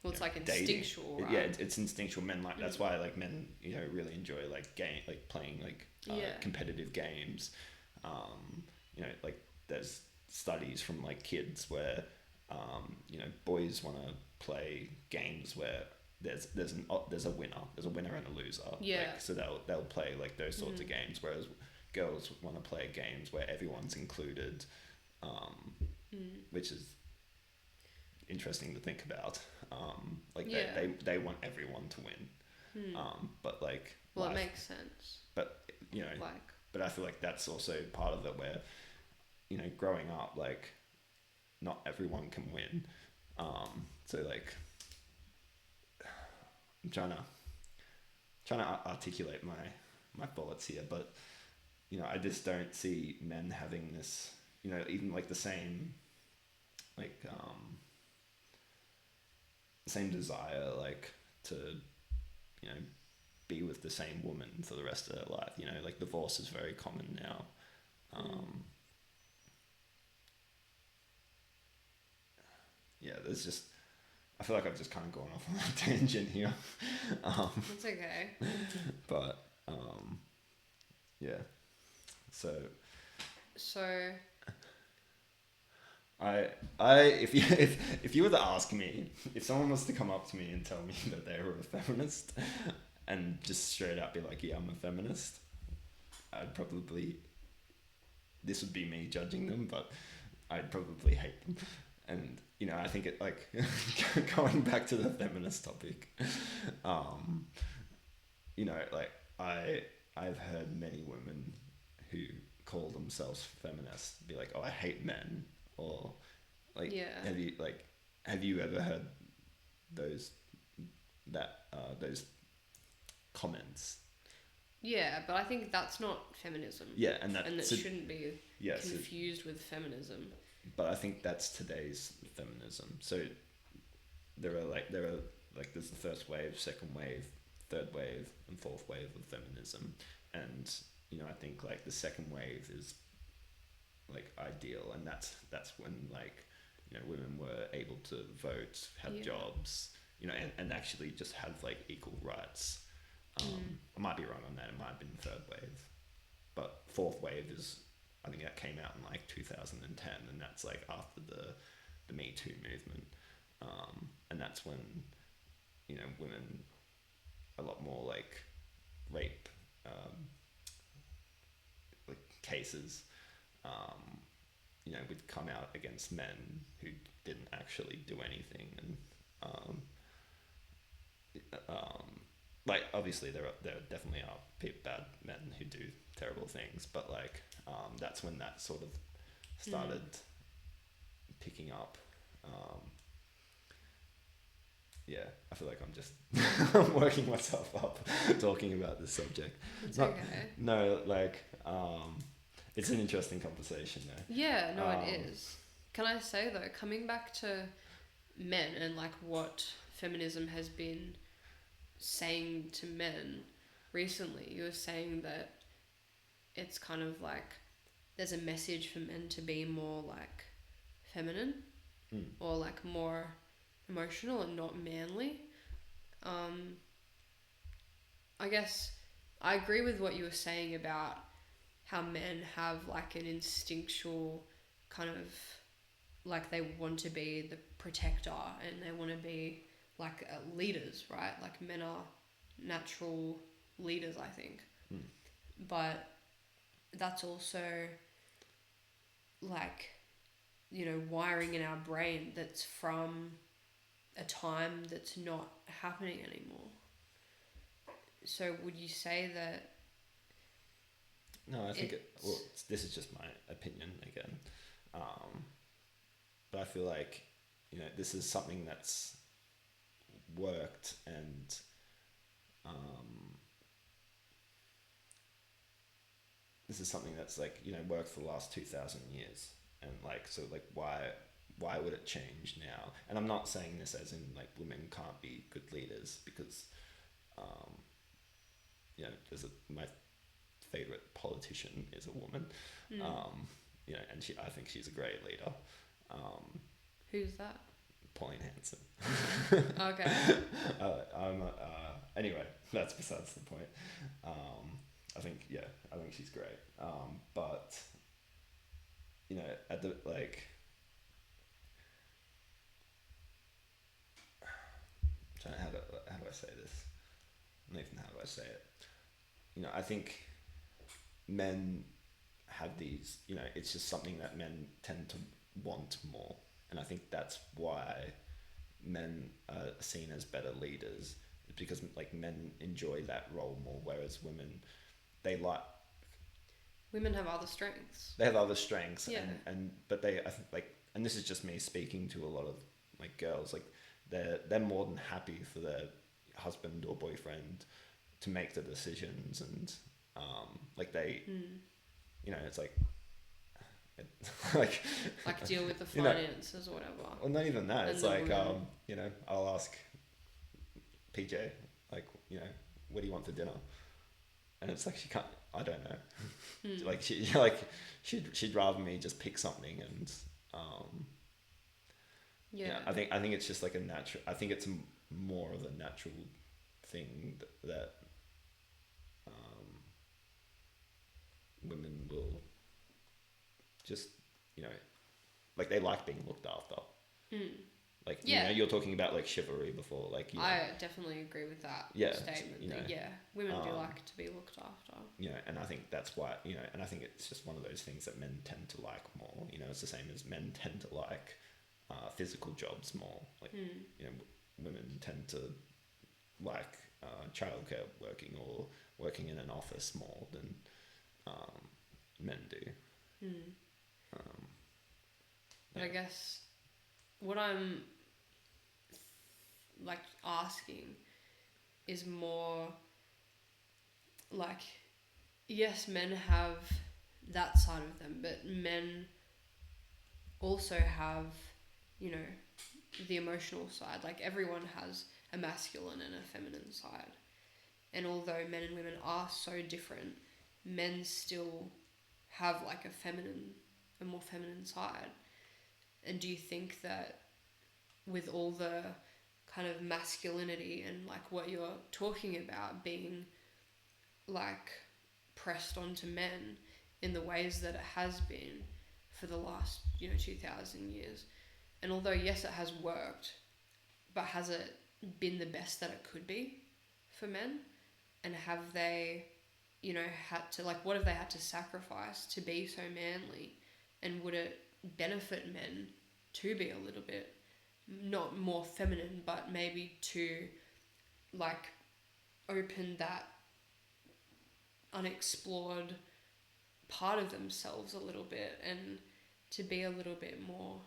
well, it's like dating. instinctual, right? Yeah, it's instinctual. Men, like, that's why, like, men, you know, really enjoy like playing like competitive games. You know, like, there's studies from like kids where, you know, boys want to play games where there's a winner and a loser. Yeah. Like, so they'll play like those sorts of games, whereas girls want to play games where everyone's included, which is interesting to think about. Like, they want everyone to win, but like, well, it makes sense. But, you know, Like, but I feel like that's also part of it where, you know, growing up, like, not everyone can win. So like, I'm trying to articulate my thoughts here, but you know, I just don't see men having this, you know, even like the same, like same desire, like to, you know, be with the same woman for the rest of their life. You know, like divorce is very common now. Yeah, there's just, I feel like I've just kind of gone off on a tangent here. It's okay. But yeah, so So, if you were to ask me, if someone was to come up to me and tell me that they were a feminist, and just straight up be like, yeah, I'm a feminist, I'd probably, this would be me judging them, but I'd probably hate them. And you know, I think it, like, going back to the feminist topic, you know, like I've heard many women who call themselves feminists be like, oh, I hate men, or like, yeah. have you ever heard those those comments? Yeah, but I think that's not feminism. Yeah, and that shouldn't be yes, confused with feminism. but I think that's today's feminism. So there are like there's the first wave, second wave, third wave, and fourth wave of feminism, and you know, I think like the second wave is like ideal, and that's when, like, you know, women were able to vote, have jobs, you know, and actually just have like equal rights. I might be wrong on that. It might have been third wave, but fourth wave is, I think that came out in like 2010, and that's like after the Me Too movement, and that's when, you know, women, a lot more like rape like cases, you know, would come out against men who didn't actually do anything, and like, obviously there definitely are bad men who do terrible things, but like that's when that sort of started picking up. Yeah, I feel like I'm just I'm working myself up talking about this subject. It's okay. No, like it's an interesting conversation though. Yeah, no, it is. Can I say though, coming back to men and like what feminism has been saying to men recently, you were saying that it's kind of like there's a message for men to be more like feminine or like more emotional and not manly. I guess I agree with what you were saying about how men have like an instinctual kind of, like, they want to be the protector and they want to be like leaders, right? Like, men are natural leaders, I think. But that's also like, you know, wiring in our brain that's from a time that's not happening anymore. So would you say that? No, I think this is just my opinion again, but I feel like, you know, this is something that's worked, and this is something that's like, you know, worked for the last 2,000 years, and like, so like, why would it change now? And I'm not saying this as in like women can't be good leaders, because you know, my favorite politician is a woman, you know, and I think she's a great leader. Who's that? Pauline Hanson. Okay. Anyway, that's besides the point. I think she's great. But you know, at the like, how do I say this? Nathan, how do I say it? You know, I think men have these, you know, it's just something that men tend to want more. And I think that's why men are seen as better leaders, because like men enjoy that role more, whereas women, they like Women have other strengths. They have other strengths, Yeah. but they, I think, like, and this is just me speaking to a lot of like girls, like they're more than happy for their husband or boyfriend to make the decisions, and like they, you know, it's like like Like deal with the you know, finances or whatever. well, not even that. And It's the like women. you know, I'll ask PJ, like, you know, what do you want for dinner? And it's like she can't. I don't know. Like she like she'd rather me just pick something, and Yeah. I think it's just like a natural. I think it's more of a natural thing that women will just, you know, like they like being looked after. Like, you Yeah. know, you're talking about like chivalry before, like, you know, I definitely agree with that Yeah, statement. you know, That, yeah, women do like to be looked after. you know, and I think that's why, you know, and I think it's just one of those things that men tend to like more. You know, it's the same as men tend to like physical jobs more. Like, you know, women tend to like childcare working or working in an office more than men do. But I guess what I'm like asking is more like, yes, men have that side of them, but men also have, you know, the emotional side. Like everyone has a masculine and a feminine side. And although men and women are so different, men still have like a more feminine side. And do you think that with all the kind of masculinity and like what you're talking about being like pressed onto men in the ways that it has been for the last, you know, 2,000 years, and although yes it has worked, but has it been the best that it could be for men? And have they, you know, had to, like, what have they had to sacrifice to be so manly? And would it benefit men to be a little bit not more feminine, but maybe to like open that unexplored part of themselves a little bit, and to be a little bit more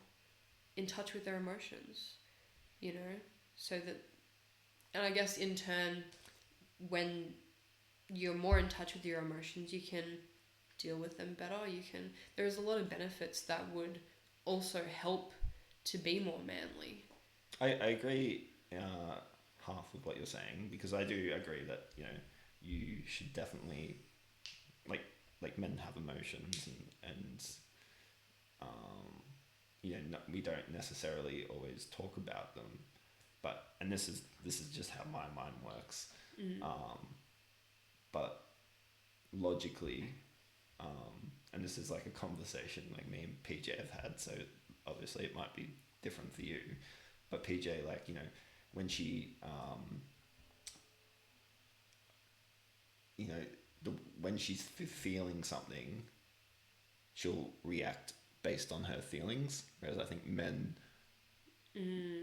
in touch with their emotions, you know? So that, and I guess in turn, when you're more in touch with your emotions, you can deal with them better. There's a lot of benefits that would also help to be more manly. I agree half with what you're saying, because I do agree that, you know, you should definitely like men have emotions, and you know, we don't necessarily always talk about them, but, and this is just how my mind works. But logically, and this is like a conversation like me and PJ have had, so obviously it might be different for you, but PJ, like, you know, when she you know, when she's feeling something, she'll react based on her feelings, whereas I think men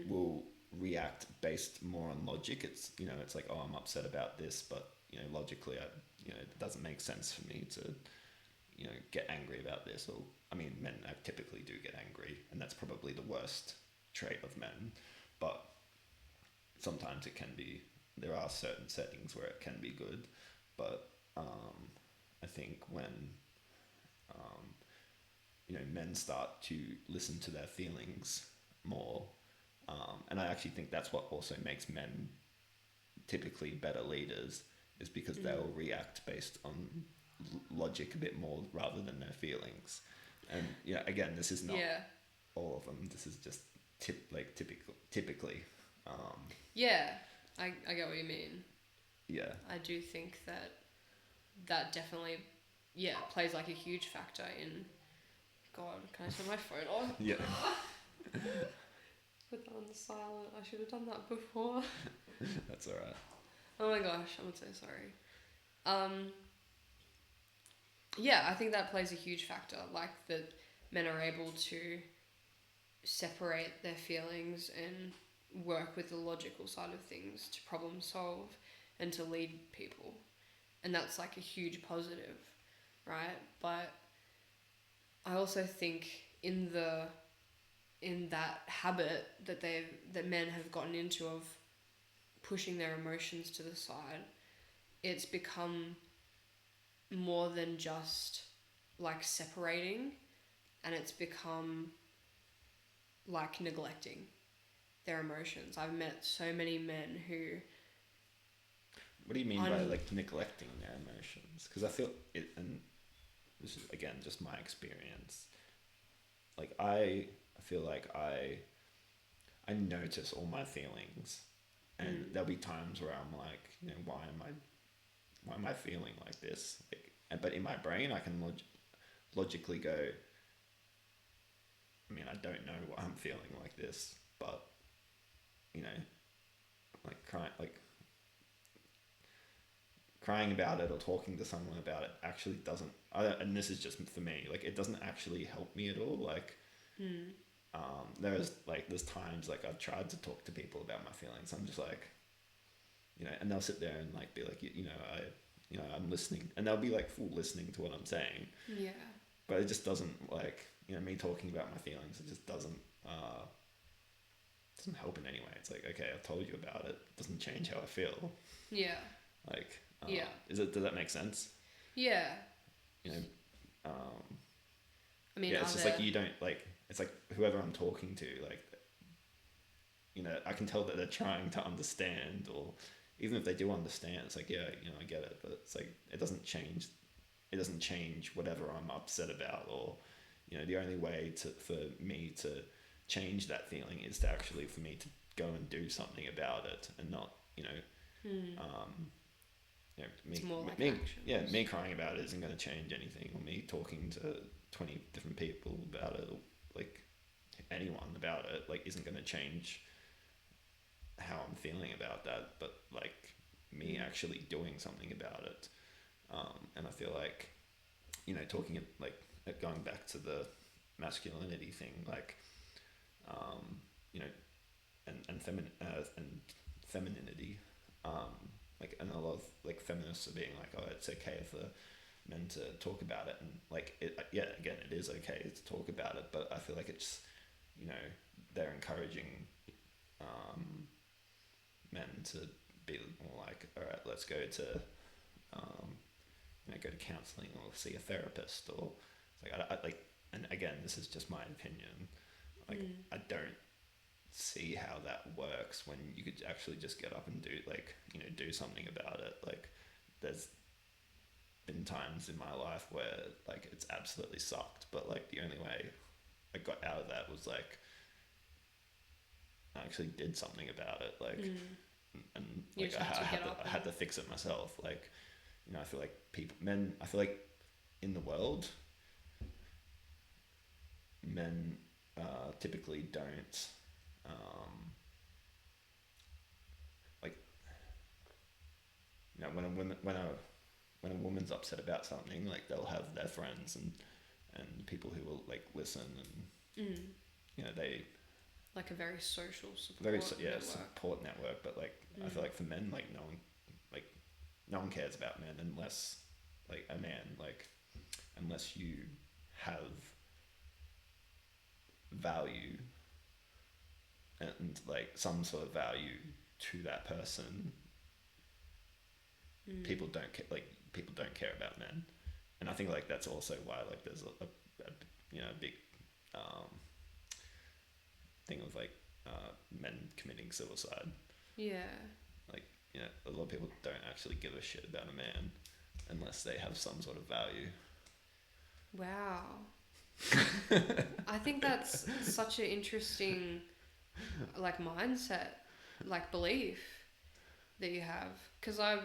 will react based more on logic. It's, you know, it's like, oh, I'm upset about this, but, you know, logically, you know, it doesn't make sense for me to, you know, get angry about this. Or, I mean, men typically do get angry, and that's probably the worst trait of men, but sometimes it can be, there are certain settings where it can be good, but I think when you know, men start to listen to their feelings more, and I actually think that's what also makes men typically better leaders, is because they'll react based on logic a bit more rather than their feelings. And yeah, again, this is not all of them. This is just typically. Yeah, I get what you mean. Yeah. I do think that definitely, yeah, plays like a huge factor in. God, can I turn my phone off? Yeah. Put that on silent. I should have done that before. That's alright. Oh my gosh, I'm so sorry. Yeah, I think that plays a huge factor. Like that men are able to separate their feelings and work with the logical side of things to problem solve and to lead people. And that's like a huge positive. right? But I also think in that habit that men have gotten into of pushing their emotions to the side, it's become more than just like separating, and it's become like neglecting their emotions. I've met so many men who... What do you mean by like neglecting their emotions? Because I feel it, and this is again just my experience. Like I feel like I notice all my feelings, and there'll be times where I'm like, why am I feeling like this? Like, but in my brain, I can logically go, I mean, I don't know why I'm feeling like this, but like crying about it or talking to someone about it actually doesn't. And this is just for me. Like, it doesn't actually help me at all. Like, there's times like I've tried to talk to people about my feelings. I'm just like, and they'll sit there and like be like, I'm listening, and they'll be like full listening to what I'm saying. Yeah. But it just doesn't, like, me talking about my feelings. It just doesn't help in any way. It's like, okay, I've told you about it. It doesn't change how I feel. Yeah. Like, yeah. Does that make sense? Yeah. I mean, yeah, it's just like you don't like. It's like whoever I'm talking to, like, I can tell that they're trying to understand, or even if they do understand, it's like, yeah, I get it, but it's like it doesn't change. It doesn't change whatever I'm upset about, or the only way for me to change that feeling is to actually for me to go and do something about it, and not me crying about it isn't going to change anything, or me talking to 20 different people about it, or like anyone about it, like, isn't going to change how I'm feeling about that. But like me actually doing something about it, and I feel like talking like going back to the masculinity thing, like and femininity, like, and a lot of like feminists are being like, oh, it's okay for men to talk about it, and like again, it is okay to talk about it, but I feel like it's they're encouraging men to be more like, all right, let's go to go to counseling or see a therapist, or like I like, and again, this is just my opinion, like I don't see how that works when you could actually just get up and do something about it. Like, there's been times in my life where like it's absolutely sucked, but like the only way I got out of that was like I actually did something about it, like and like I had to fix it myself. Like, I feel like I feel like in the world, men typically don't like, when a woman's upset about something, like, they'll have their friends and people who will like listen, and they like a very social support network. Support network. But like I feel like for men, like no one cares about men unless like a man, like, unless you have value and like some sort of value to that person, people don't care about men. And I think like that's also why like there's a big thing of like men committing suicide. Yeah. Like, a lot of people don't actually give a shit about a man unless they have some sort of value. Wow. I think that's such an interesting like mindset, like belief that you have, because I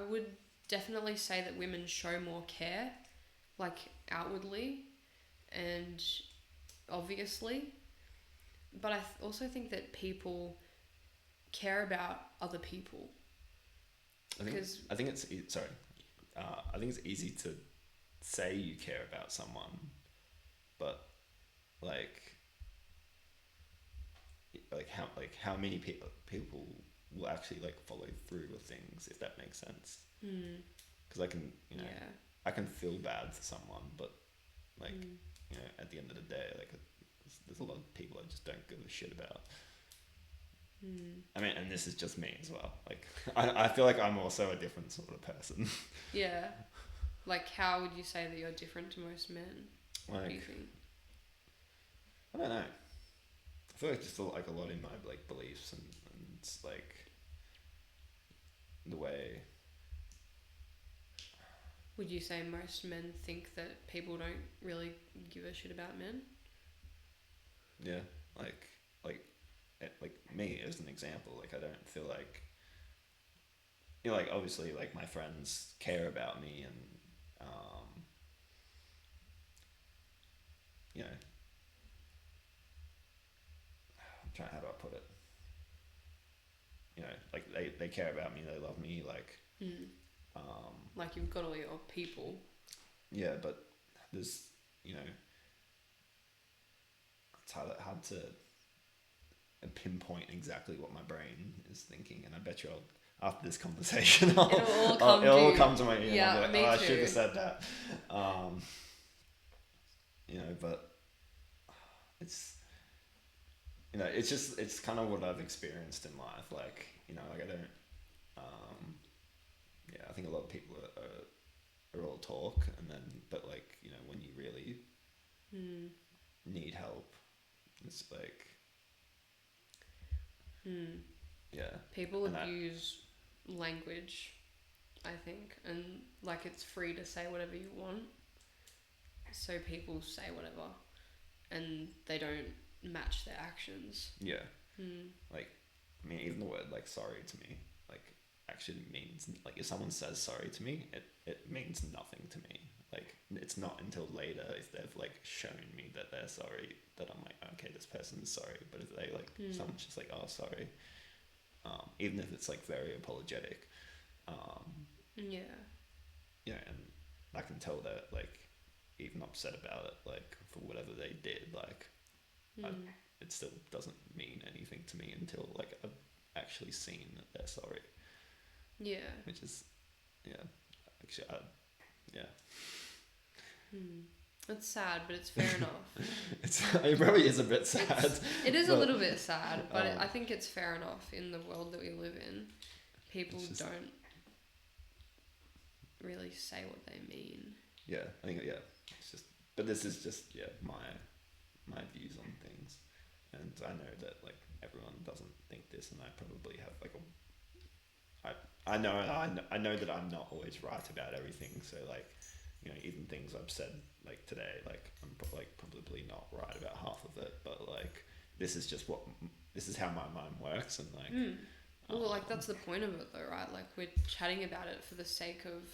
would definitely say that women show more care, like outwardly and obviously, but I also think that people care about other people. I think it's easy to say you care about someone, but how many people will actually like follow through with things, if that makes sense. Because I I can feel bad for someone, but like you know, at the end of the day, like there's a lot of people I just don't give a shit about. I mean, and this is just me as well. Like, I feel like I'm also a different sort of person. Yeah. Like, how would you say that you're different to most men? What do you think? I don't know. I feel like just like a lot in my like beliefs and it's like the way. Would you say most men think that people don't really give a shit about men? Yeah, like me as an example. Like, I don't feel like, you know, like obviously like my friends care about me and you know, I'm trying, how do I put it? You know, like they care about me, they love me, like like you've got all your people. Yeah, but there's, you know, it's hard to pinpoint exactly what my brain is thinking, and I bet you after this conversation it'll all come to my ear. Yeah, I'll be like, me I too. should have said that. You know, but it's, you know, it's kind of what I've experienced in life. Like, you know, like I don't, yeah, I think a lot of people are all talk, and then, but like, you know, when you really need help, it's like, yeah. People abuse language, I think, and like it's free to say whatever you want. So people say whatever, and they don't match their actions. Yeah. Like, I mean, even the word like sorry to me, like actually means, like if someone says sorry to me, it means nothing to me. Like, it's not until later if they've like shown me that they're sorry that I'm like, okay, this person is sorry. But if they like someone's just like, oh, sorry, even if it's like very apologetic, yeah, and I can tell that like even upset about it, like for whatever they did, like it still doesn't mean anything to me until like I've actually seen that they're sorry. Yeah. Which is, yeah, actually, yeah. It's sad, but it's fair enough. It probably is a bit sad. It is a little bit sad, but I think it's fair enough in the world that we live in. People don't really say what they mean. Yeah, I think, yeah, it's just, but this is just, yeah, my views on things, and I know that like everyone doesn't think this, and I probably have like I know that I'm not always right about everything, so like, you know, even things I've said like today, like I'm probably not right about half of it, but like this is how my mind works, and like well, like that's the point of it though, right? Like we're chatting about it for the sake of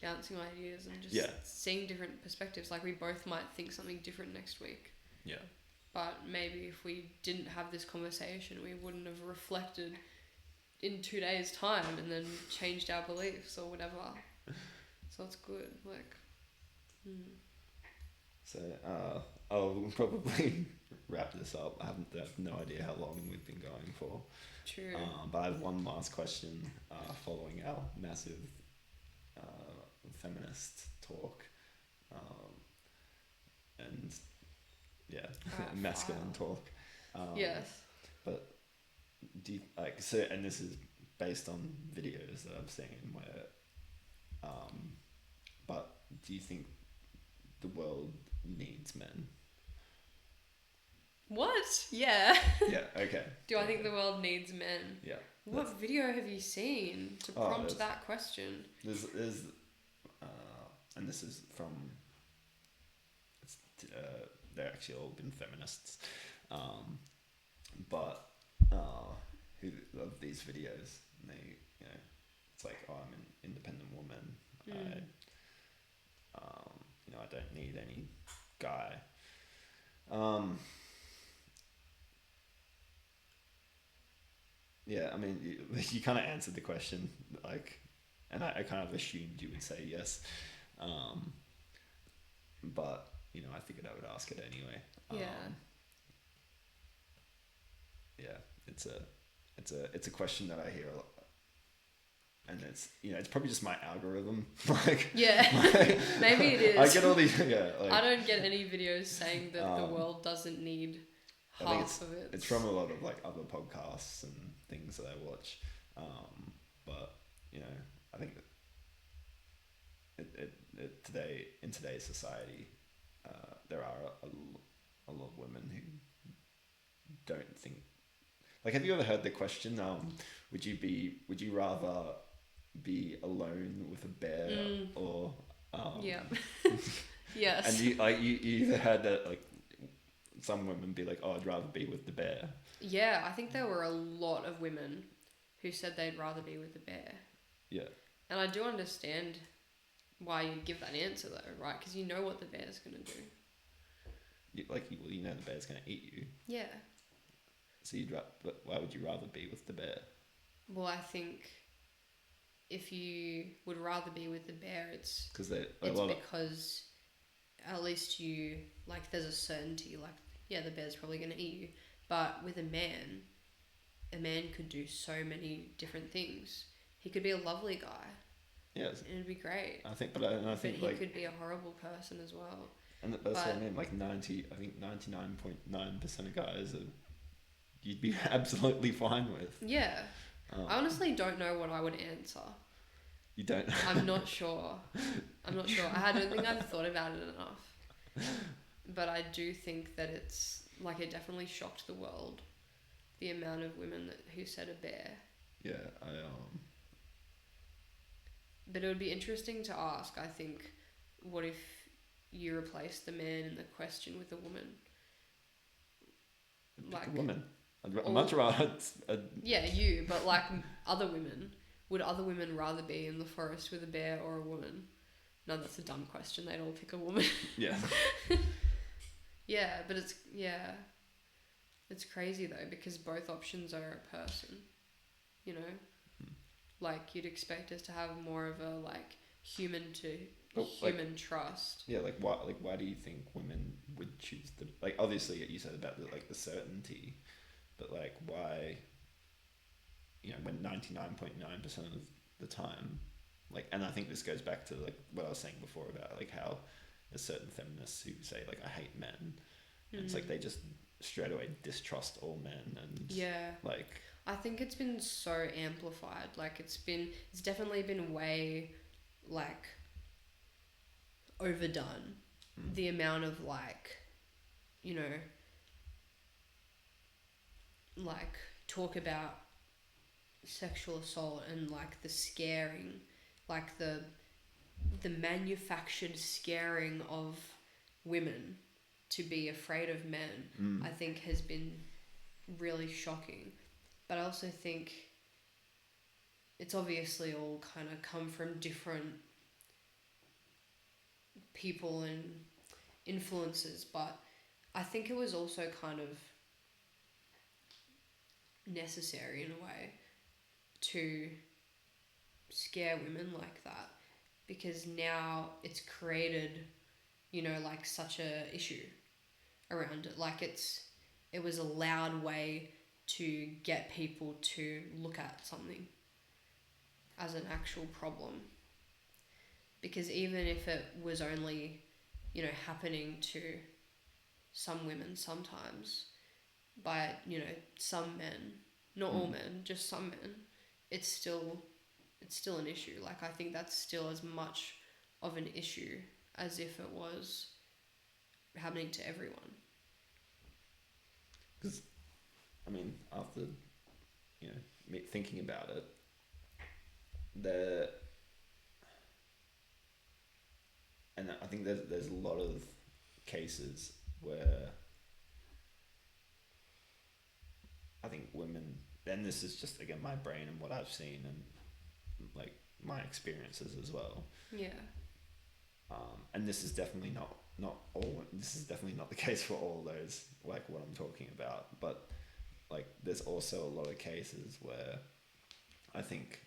bouncing ideas and just seeing different perspectives. Like we both might think something different next week. Yeah. But maybe if we didn't have this conversation, we wouldn't have reflected in 2 days' time and then changed our beliefs or whatever. So it's good. Like, So I'll probably wrap this up. I have no idea how long we've been going for. True. But I have one last question following our massive feminist talk, and yeah, masculine talk. Yes. But do you, like, so, and this is based on videos that I've seen where, but do you think the world needs men? What? Yeah. Yeah. Okay. Do I think the world needs men? Yeah. What video have you seen to prompt that question? There's and this is from, they're actually all been feminists, but who love these videos, and they, you know, it's like, oh, I'm an independent woman, you know, I don't need any guy, yeah, I mean, you kind of answered the question, like, and I kind of assumed you would say yes, but you know, I figured I would ask it anyway. Yeah, it's a question that I hear a lot, and it's it's probably just my algorithm. Like Yeah, maybe it is. I get all these I don't get any videos saying that the world doesn't need half of it. It's from a lot of like other podcasts and things that I watch, but I think that in today's society, there are a lot of women who don't think. Like, have you ever heard the question? Would you rather be alone with a bear or? Yeah. Yes. And you either heard that like some women be like, oh, I'd rather be with the bear. Yeah, I think there were a lot of women who said they'd rather be with the bear. Yeah. And I do understand why you'd give that answer though, right? Because you know what the bear's gonna do. You know the bear's gonna eat you. Yeah. So but why would you rather be with the bear? Well, I think if you would rather be with the bear, it's because at least you like there's a certainty. Like, yeah, the bear's probably gonna eat you. But with a man could do so many different things. He could be a lovely guy. Yes. And it'd be great. I think he could be a horrible person as well. And that's what I mean. Like 99.9% of guys you'd be absolutely fine with. Yeah. I honestly don't know what I would answer. You don't? I'm not sure. I don't think I've thought about it enough. But I do think that it's like it definitely shocked the world, the amount of women who said a bear. Yeah, But it would be interesting to ask, I think, what if you replace the man in the question with a woman? Like a woman. I'd much rather. Yeah, you, but like other women. Would other women rather be in the forest with a bear or a woman? No, that's a dumb question. They'd all pick a woman. Yeah. Yeah, but it's crazy though, because both options are a person, like you'd expect us to have more of a like human trust. Yeah, why do you think women would choose obviously you said about the certainty, but like why, when 99.9% of the time, like, and I think this goes back to like what I was saying before about like how there's certain feminists who say like I hate men, and it's like they just straight away distrust all men, and like I think it's been so amplified. Like it's definitely been way like overdone. The amount of like like talk about sexual assault and like the scaring, like the manufactured scaring of women to be afraid of men, I think has been really shocking. But I also think it's obviously all kind of come from different people and influences, but I think it was also kind of necessary in a way to scare women like that, because now it's created like such a issue around it. Like it was a loud way to get people to look at something as an actual problem, because even if it was only happening to some women sometimes by some men, not all men, just some men, it's still an issue. Like I think that's still as much of an issue as if it was happening to everyone. Because I mean, after me thinking about it, and I think there's a lot of cases where I think women, and this is just again my brain and what I've seen and like my experiences as well. Yeah. And this is definitely not all. This is definitely not the case for all those, like what I'm talking about. But like, there's also a lot of cases where I think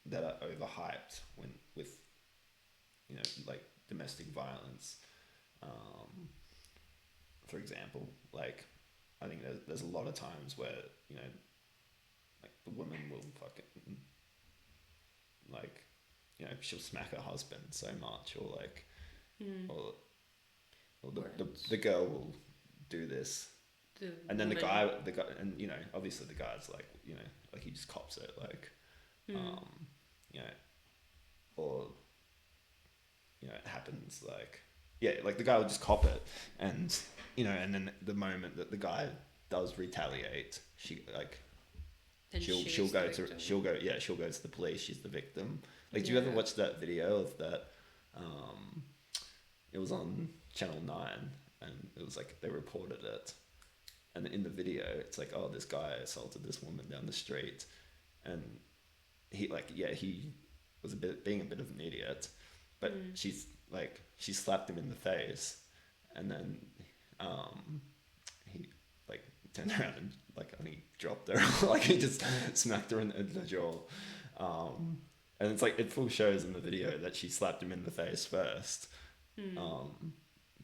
that are overhyped with like domestic violence. For example, like I think there's a lot of times where like the woman will fucking like, you know, she'll smack her husband so much, or like, or the girl will do this, and then the guy, and you know, obviously the guy's like, you know, like he just cops it, like, you know, or you know, it happens like, yeah, like the guy will just cop it, and you know, and then the moment that the guy does retaliate, she like. And She'll go to the police. She's the victim. Like, do you ever watch that video of that? It was on Channel 9, and it was like they reported it. And in the video, it's like, oh, this guy assaulted this woman down the street, and he was being a bit of an idiot, but she slapped him in the face, and then he like turned around and like I think he dropped her, like he just smacked her in the jaw. And it's like it full shows in the video that she slapped him in the face first.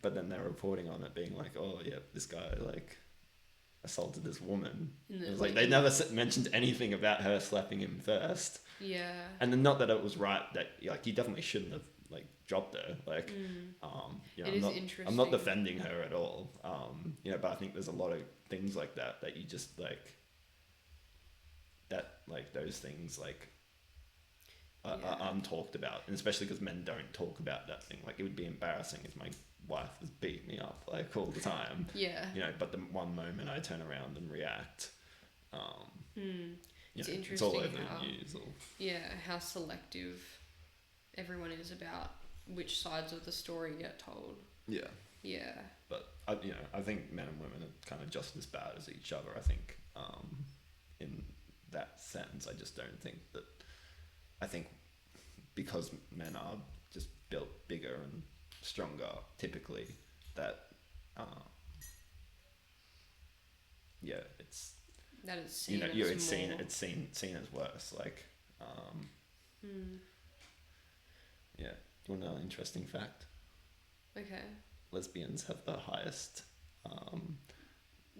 But then they're reporting on it being like, oh yeah, this guy like assaulted this woman. It was like they never mentioned anything about her slapping him first. Yeah. And then not that it was right that like you definitely shouldn't have like dropped her. Like, you know, I'm not defending her at all. You know, but I think there's a lot of things like that you just like that like those things like are untalked about, and especially because men don't talk about that thing. Like it would be embarrassing if my wife was beating me up like all the time. Yeah. You know, but the one moment I turn around and react, it's interesting. It's all over the news. How selective everyone is about which sides of the story get told. Yeah. Yeah. But I think men and women are kind of just as bad as each other. I think in that sense, I just don't think that. I think because men are just built bigger and stronger, typically, that it's that it's seen it's seen as worse. Like, yeah. Do you want to know an interesting fact? Okay. Lesbians have the highest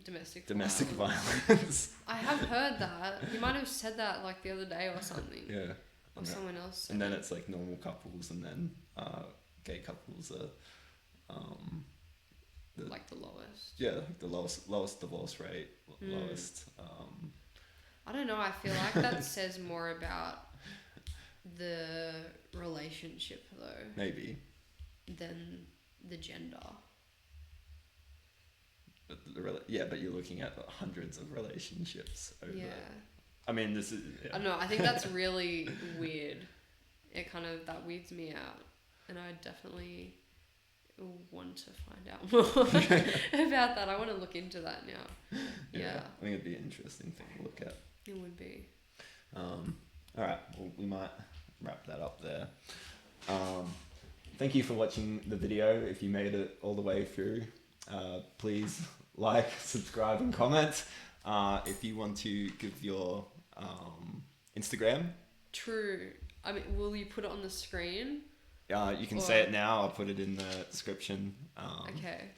domestic violence. I have heard that. You might have said that like the other day or something. Yeah. Or someone else. And then it's like normal couples, and then gay couples are like the lowest. Yeah, like the lowest divorce rate, lowest. I don't know. I feel like that says more about the relationship, though. Maybe. Than the gender. But but you're looking at hundreds of relationships over. Yeah. I mean, this is. Yeah. I don't know. I think that's really weird. It kind of that weirds me out, and I definitely want to find out more about that. I want to look into that now. Yeah. I think it'd be an interesting thing to look at. It would be. All right. Well, we might wrap that up there. Thank you for watching the video. If you made it all the way through, please like, subscribe, and comment. If you want to give your Instagram. True. I mean, will you put it on the screen? You can say it now. I'll put it in the description. Okay.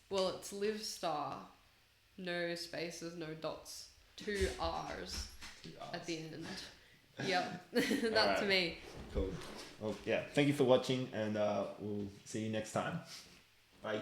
Well, it's Livstar. No spaces, no dots. 2 R's at the end. Yep. That's me. Cool. Well, yeah. Thank you for watching, and we'll see you next time. Bye.